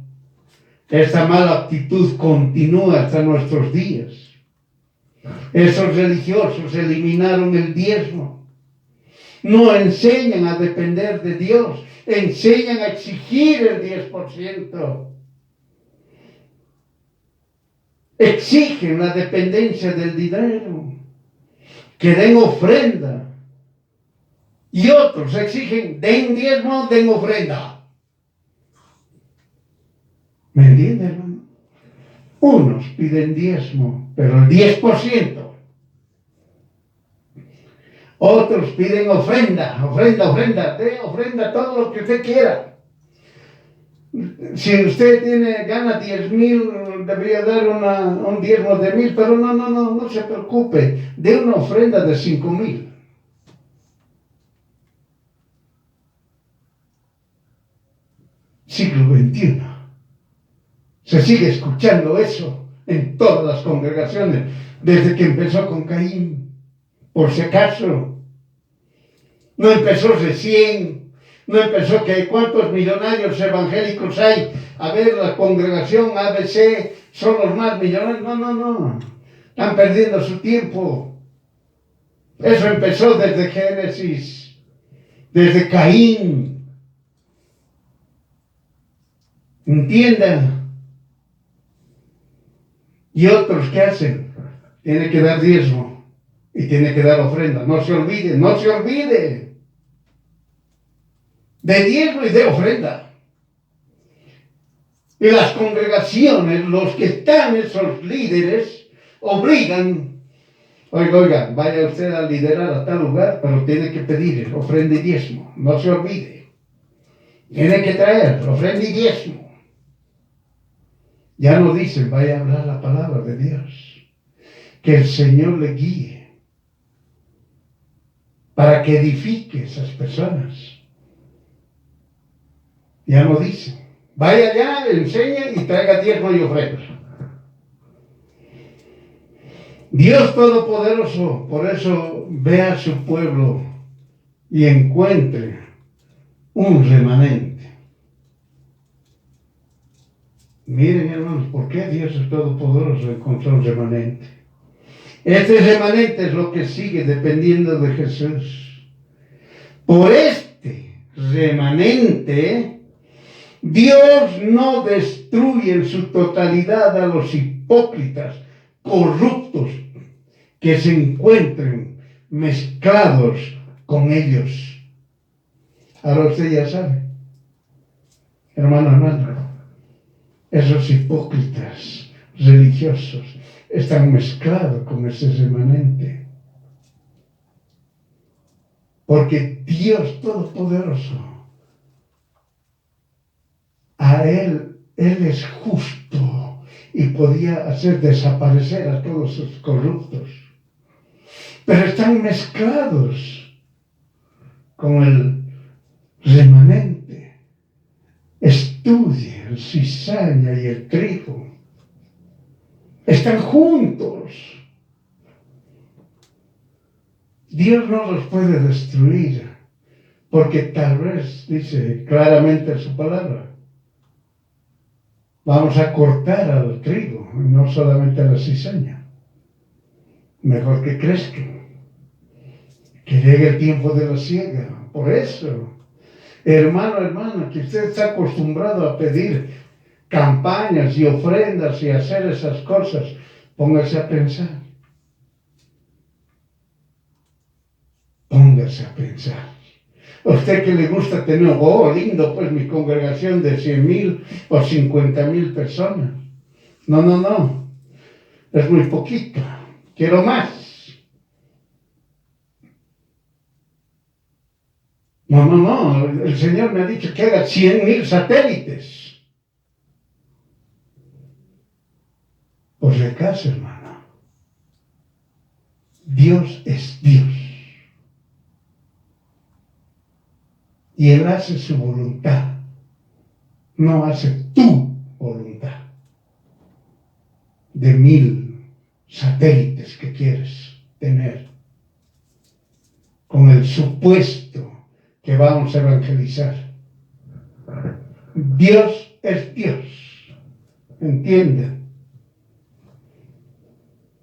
esta mala actitud continúa hasta nuestros días. Esos religiosos eliminaron el diezmo. No enseñan a depender de Dios, enseñan a exigir el 10%. exigen la dependencia del dinero, que den ofrenda. Y otros exigen, den diezmo, den ofrenda. ¿Me entienden, hermano? Unos piden diezmo, pero el 10%. Otros piden ofrenda, de ofrenda todo lo que usted quiera. Si usted gana 10,000, debería dar un diezmo de 1,000, pero no se preocupe, de una ofrenda de 5,000. Siglo XXI. Se sigue escuchando eso en todas las congregaciones, desde que empezó con Caín. Por si acaso, no empezó recién, no empezó que cuántos millonarios evangélicos hay. A ver, la congregación ABC son los más millonarios. No. Están perdiendo su tiempo. Eso empezó desde Génesis, desde Caín. Entiendan. Y otros, ¿qué hacen? Tienen que dar diezmo y tienen que dar ofrenda. No se olvide. De diezmo y de ofrenda. Y las congregaciones, los que están, esos líderes, obligan. Oiga, vaya usted a liderar a tal lugar, pero tiene que pedir ofrenda y diezmo. No se olvide. Tiene que traer ofrenda y diezmo. Ya no dicen, vaya a hablar la palabra de Dios. Que el Señor le guíe para que edifique a esas personas. Ya no dicen, vaya allá, enseñe y traiga diezmo y ofrenda. Dios Todopoderoso, por eso ve a su pueblo y encuentre un remanente. Miren, hermanos, ¿por qué Dios es Todopoderoso encontró un remanente? Este remanente es lo que sigue dependiendo de Jesús. Por este remanente, Dios no destruye en su totalidad a los hipócritas, corruptos, que se encuentren mezclados con ellos. Ahora usted ya sabe, hermano, esos hipócritas religiosos están mezclados con ese remanente. Porque Dios Todopoderoso, a Él es justo y podía hacer desaparecer a todos esos corruptos. Pero están mezclados con el remanente. Estudie el cizaña y el trigo. Están juntos. Dios no los puede destruir, porque tal vez, dice claramente su palabra, vamos a cortar al trigo, no solamente a la cizaña. Mejor que crezcan, que llegue el tiempo de la siega. Por eso, hermano, que usted está acostumbrado a pedir campañas y ofrendas y hacer esas cosas, póngase a pensar. Póngase a pensar. A usted que le gusta tener, lindo, pues mi congregación de 100,000 o 50,000 personas. No. Es muy poquito. Quiero más. No. El Señor me ha dicho que haga 100,000 satélites. Por si acaso, hermano. Dios es Dios. Y Él hace su voluntad. No hace tu voluntad. De 1,000 satélites que quieres tener. Con el supuesto que vamos a evangelizar. Dios es Dios. ¿Entienden?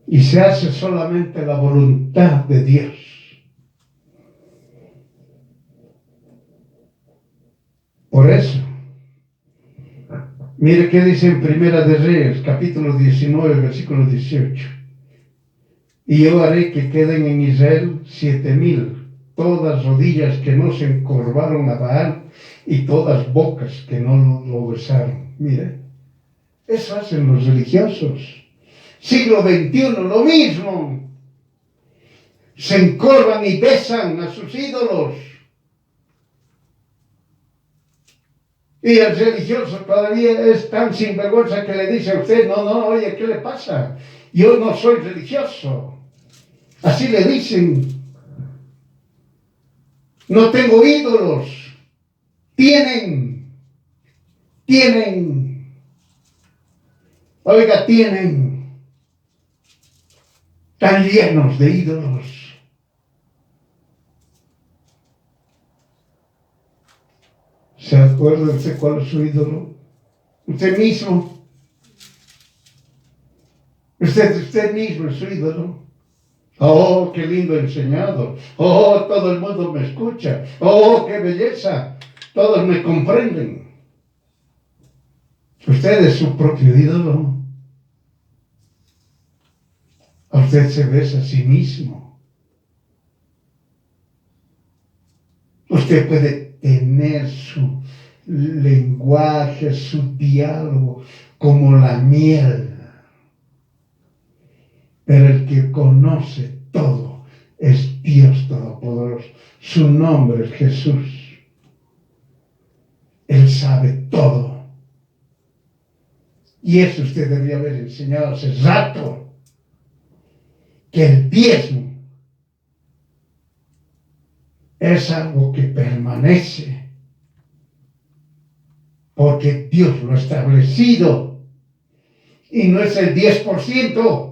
Y se hace solamente la voluntad de Dios. Por eso, Mire qué dice en Primera de Reyes, capítulo 19, versículo 18. Y yo haré que queden en Israel 7,000, todas rodillas que no se encorvaron a Baal y todas bocas que no lo besaron. Mire, eso hacen los religiosos. Siglo XXI, lo mismo. Se encorvan y besan a sus ídolos. Y el religioso todavía es tan sinvergüenza que le dice a usted, no, oye, ¿qué le pasa? Yo no soy religioso. Así le dicen. No tengo ídolos. Tienen. Oiga, tienen. Tan llenos de ídolos. ¿Se acuerda usted cuál es su ídolo? Usted mismo. Usted mismo es su ídolo. Oh, qué lindo enseñado. Oh, todo el mundo me escucha. Oh, qué belleza. Todos me comprenden. Usted es su propio ídolo. Usted se besa a sí mismo. Usted puede tener su lenguaje, su diálogo como la miel. Pero el que conoce todo es Dios Todopoderoso. Su nombre es Jesús. Él sabe todo. Y eso usted debería haber enseñado hace rato. Que el diezmo es algo que permanece. Porque Dios lo ha establecido. Y no es el 10%.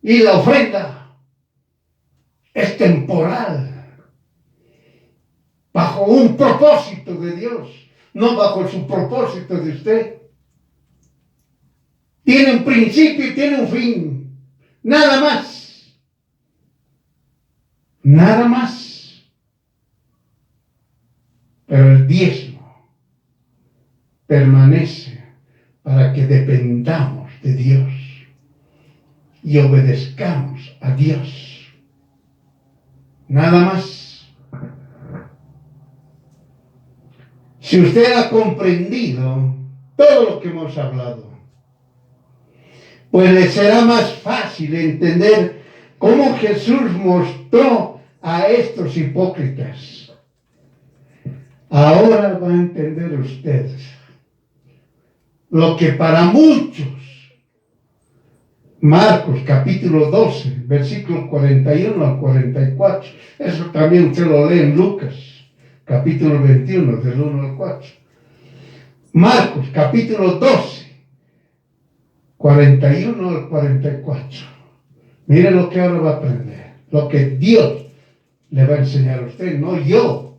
Y la ofrenda es temporal, bajo un propósito de Dios, no bajo su propósito de usted. Tiene un principio y tiene un fin, nada más. Nada más. Pero el diezmo permanece para que dependamos de Dios y obedezcamos a Dios. Nada más. Si usted ha comprendido todo lo que hemos hablado, pues le será más fácil entender cómo Jesús mostró a estos hipócritas. Ahora va a entender usted lo que para muchos, Marcos capítulo 12, versículo 41 al 44. Eso también usted lo lee en Lucas, capítulo 21, del 1 al 4. Marcos capítulo 12, 41 al 44. Mire lo que ahora va a aprender. Lo que Dios le va a enseñar a usted, no yo.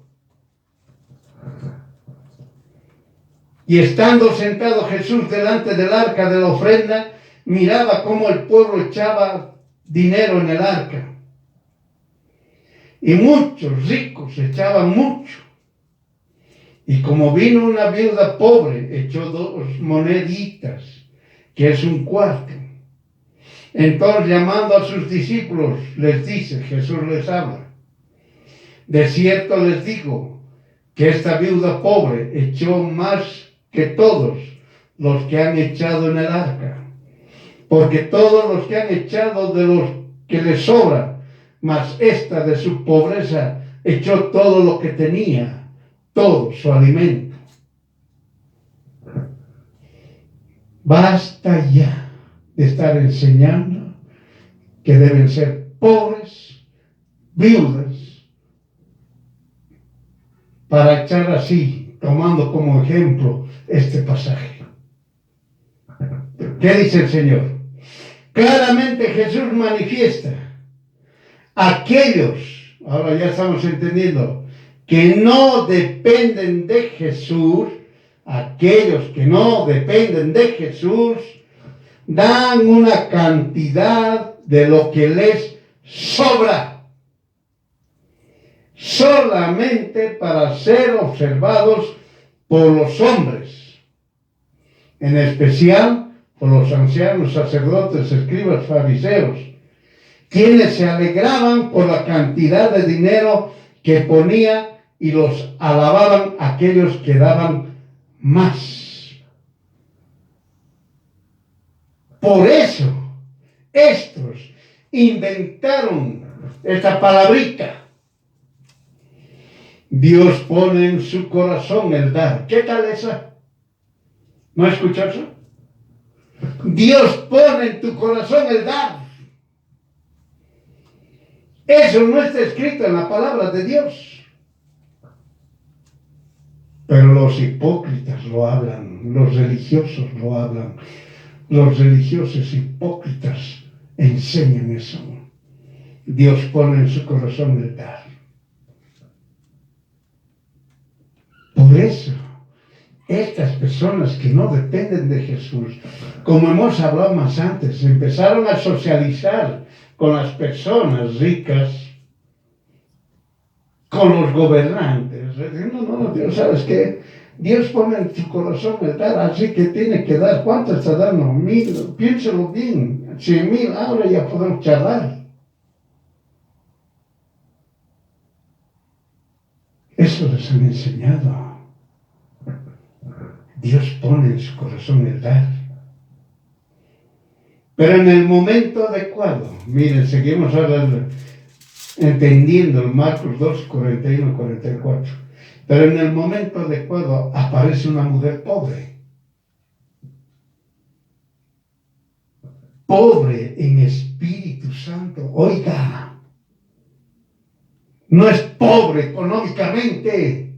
Y estando sentado Jesús delante del arca de la ofrenda, miraba cómo el pueblo echaba dinero en el arca. Y muchos ricos echaban mucho. Y como vino una viuda pobre, echó 2 moneditas, que es 1/4. Entonces, llamando a sus discípulos, les dice, Jesús les habla: de cierto les digo que esta viuda pobre echó más que todos los que han echado en el arca. Porque todos los que han echado de los que les sobra, mas esta de su pobreza echó todo lo que tenía, todo su alimento. Basta ya de estar enseñando que deben ser pobres, viudas, para echar así, tomando como ejemplo este pasaje. ¿Qué dice el Señor? Claramente Jesús manifiesta aquellos, ahora ya estamos entendiendo, que no dependen de Jesús, aquellos que no dependen de Jesús, dan una cantidad de lo que les sobra, solamente para ser observados por los hombres, en especial por los ancianos, sacerdotes, escribas, fariseos, quienes se alegraban por la cantidad de dinero que ponía y los alababan aquellos que daban más. Por eso, estos inventaron esta palabrita. Dios pone en su corazón el dar. ¿Qué tal esa? ¿No escuchas eso? Dios pone en tu corazón el dar. Eso no está escrito en la palabra de Dios. Pero los hipócritas lo hablan, los religiosos lo hablan. Los religiosos hipócritas enseñan eso. Dios pone en su corazón el dar. Por eso, estas personas que no dependen de Jesús, como hemos hablado más antes, empezaron a socializar con las personas ricas, con los gobernantes. No, Dios, ¿sabes qué? Dios pone en tu corazón el dar, así que tiene que dar. ¿Cuánto está dando? 1,000, piénsalo bien, 100,000, ahora ya podemos charlar. Eso les han enseñado. Dios pone en su corazón el dar. Pero en el momento adecuado, miren, seguimos ahora entendiendo el Marcos 2, 41, 44. Pero en el momento adecuado aparece una mujer pobre. Pobre en Espíritu Santo. Oiga, no es pobre económicamente.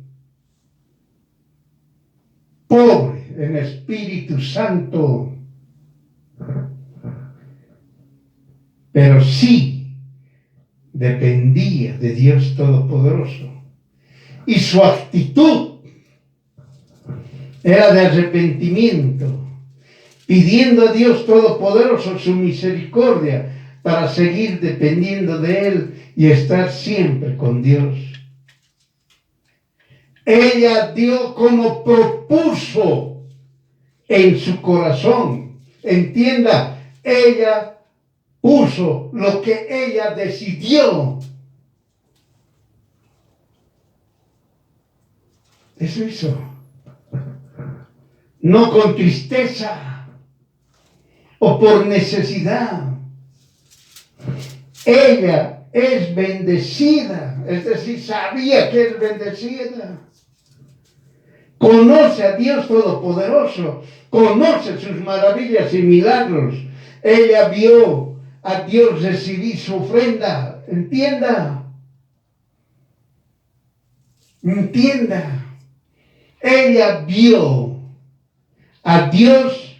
Pobre en Espíritu Santo. Pero sí dependía de Dios Todopoderoso. Y su actitud era de arrepentimiento, pidiendo a Dios Todopoderoso su misericordia para seguir dependiendo de Él y estar siempre con Dios. Ella dio como propuso en su corazón. Entienda, ella puso lo que ella decidió. Eso hizo. No con tristeza o por necesidad. Ella es bendecida, es decir, sabía que es bendecida. Conoce a Dios Todopoderoso, conoce sus maravillas y milagros. Ella vio a Dios recibir su ofrenda. Entienda. Ella vio a Dios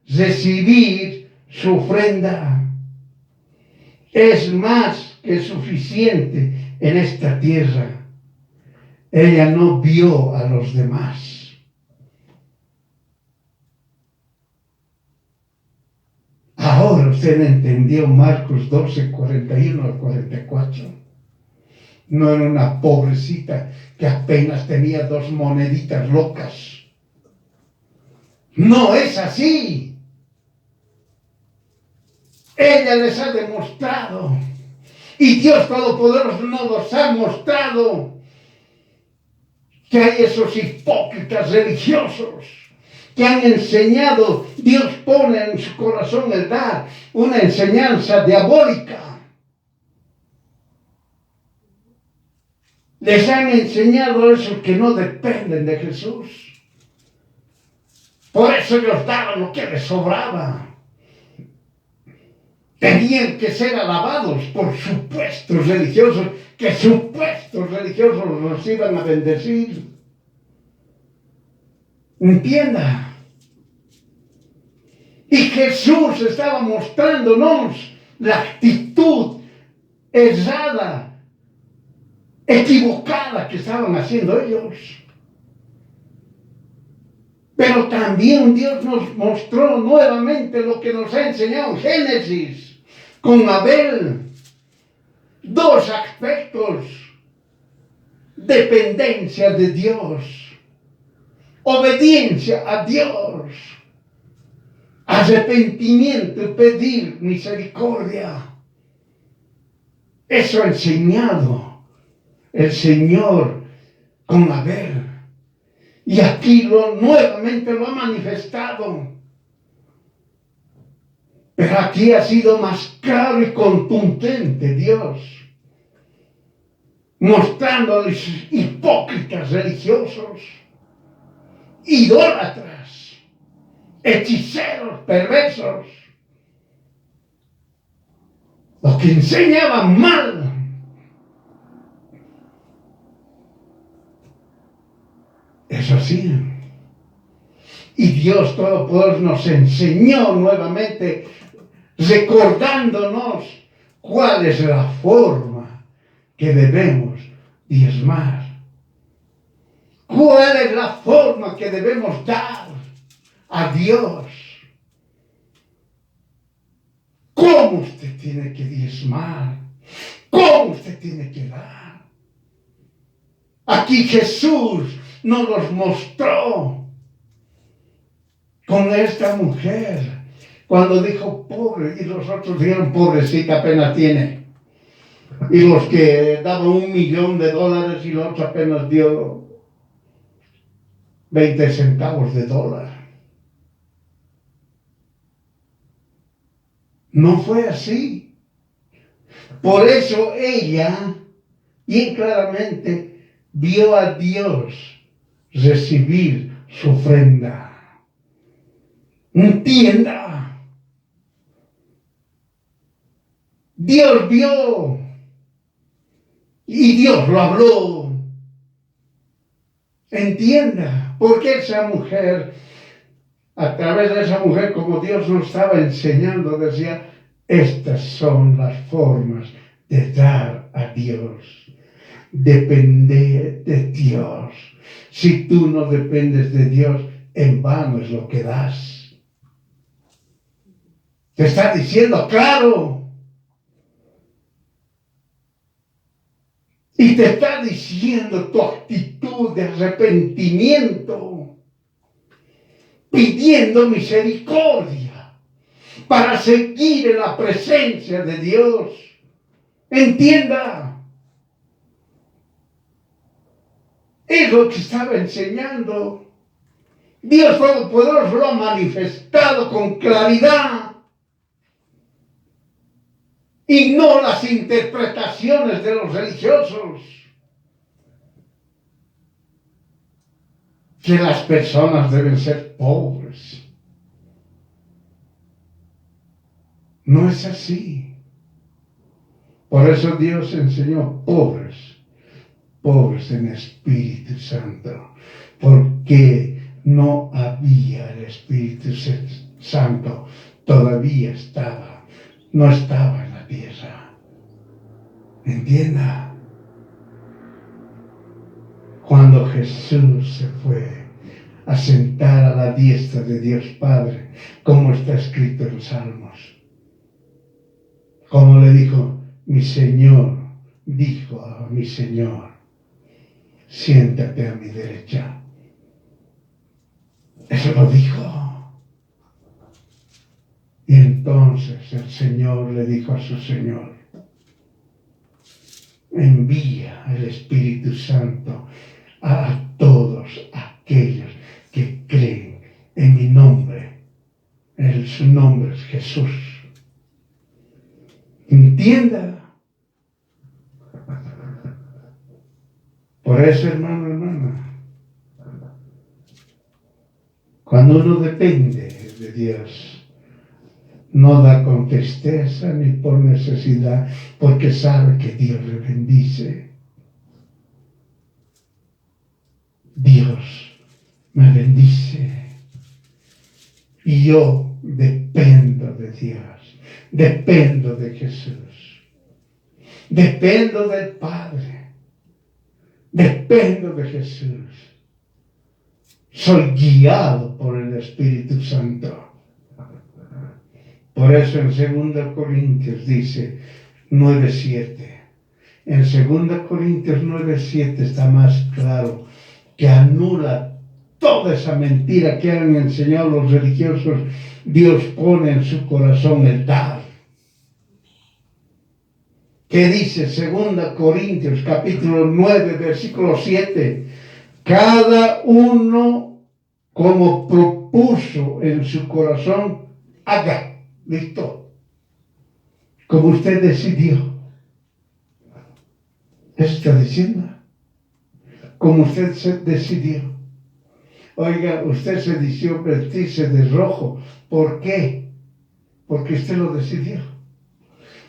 recibir su ofrenda. Es más que suficiente en esta tierra. Ella no vio a los demás. Ahora usted entendió Marcos 12, 41 al 44. No era una pobrecita que apenas tenía 2 moneditas locas. No es así. Ella les ha demostrado, y Dios Todopoderoso nos ha mostrado, que hay esos hipócritas religiosos que han enseñado, Dios pone en su corazón el dar, una enseñanza diabólica. Les han enseñado a esos que no dependen de Jesús. Por eso ellos daban lo que les sobraba. Tenían que ser alabados por supuestos religiosos, que supuestos religiosos los iban a bendecir. Entienda. Y Jesús estaba mostrándonos la actitud errada, equivocada que estaban haciendo ellos. Pero también Dios nos mostró nuevamente lo que nos ha enseñado en Génesis con Abel. 2 aspectos: dependencia de Dios obediencia a Dios, arrepentimiento y pedir misericordia. Eso ha enseñado el Señor con Abel. Y aquí nuevamente lo ha manifestado. Pero aquí ha sido más claro y contundente Dios, mostrando a los hipócritas religiosos, idólatras, hechiceros, perversos, los que enseñaban mal. Eso así. Y Dios Todopoderoso nos enseñó nuevamente, recordándonos cuál es la forma que debemos diezmar. ¿Cuál es la forma que debemos dar a Dios? ¿Cómo usted tiene que diezmar? ¿Cómo usted tiene que dar? Aquí Jesús nos los mostró con esta mujer cuando dijo pobre, y los otros dijeron pobrecita apenas tiene, y los que daban $1,000,000 y los otros apenas dio 20 centavos de dólar. No fue así. Por eso ella bien claramente vio a Dios recibir su ofrenda. Entienda. Dios vio y Dios lo habló. Entienda, porque esa mujer, a través de esa mujer, como Dios nos estaba enseñando, decía, estas son las formas de dar a Dios. Depender de Dios. Si tú no dependes de Dios, en vano es lo que das. Te está diciendo claro. Y te está diciendo tu actitud de arrepentimiento, pidiendo misericordia para seguir en la presencia de Dios. Entienda. Es lo que estaba enseñando. Dios Todopoderoso lo ha manifestado con claridad. Y no las interpretaciones de los religiosos. Que las personas deben ser pobres. No es así. Por eso Dios enseñó pobres en Espíritu Santo. Porque no había el Espíritu Santo. Todavía no estaba en la tierra. Entienda. Cuando Jesús se fue a sentar a la diestra de Dios Padre, como está escrito en los Salmos, como le dijo mi Señor, dijo a mi Señor, siéntate a mi derecha. Eso lo dijo. Y entonces el Señor le dijo a su Señor, envía el Espíritu Santo a todos aquellos que creen en mi nombre. Su nombre es Jesús. Entienda. Por eso, hermana, cuando uno depende de Dios, no da con tristeza ni por necesidad, porque sabe que Dios le bendice. Dios me bendice. Y yo dependo de Dios. Dependo de Jesús. Dependo del Padre. Dependo de Jesús. Soy guiado por el Espíritu Santo. Por eso en 2 Corintios dice 9:7. En 2 Corintios 9:7 está más claro que anula toda esa mentira que han enseñado los religiosos, Dios pone en su corazón el dar. ¿Qué dice 2 Corintios capítulo 9, versículo 7? Cada uno como propuso en su corazón, haga. Listo. Como usted decidió. Eso está diciendo. Como usted se decidió. Oiga, usted se decidió vestirse de rojo. ¿Por qué? Porque usted lo decidió.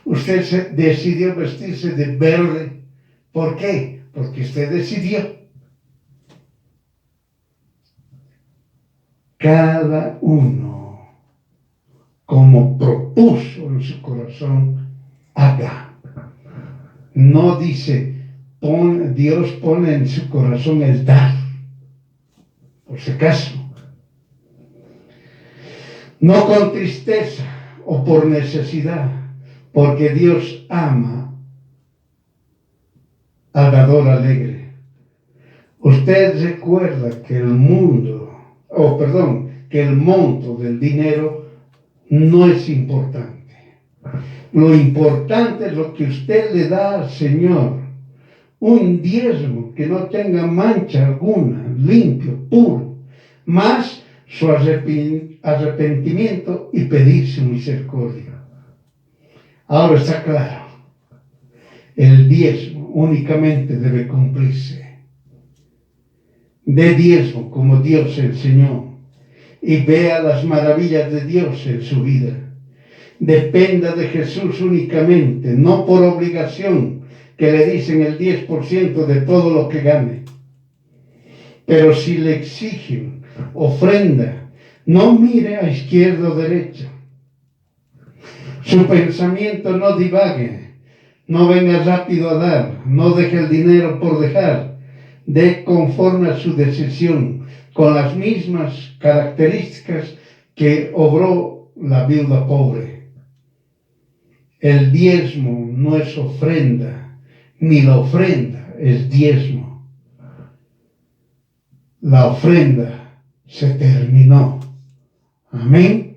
Usted se decidió vestirse de verde. ¿Por qué? Porque usted decidió. Cada uno, como propuso en su corazón, haga. No dice, Dios pone en su corazón el dar, por si acaso. No con tristeza o por necesidad, porque Dios ama al dador alegre. Usted recuerda que que el monto del dinero no es importante. Lo importante es lo que usted le da al Señor. Un diezmo que no tenga mancha alguna, limpio, puro, más su arrepentimiento y pedir su misericordia. Ahora está claro, el diezmo únicamente debe cumplirse. De diezmo como Dios enseñó y vea las maravillas de Dios en su vida. Dependa de Jesús únicamente, no por obligación, que le dicen el 10% de todo lo que gane. Pero si le exigen ofrenda, no mire a izquierda o derecha. Su pensamiento no divague, no venga rápido a dar, no deje el dinero por dejar, dé conforme a su decisión, con las mismas características que obró la viuda pobre. El diezmo no es ofrenda, ni la ofrenda es diezmo. La ofrenda se terminó. Amén.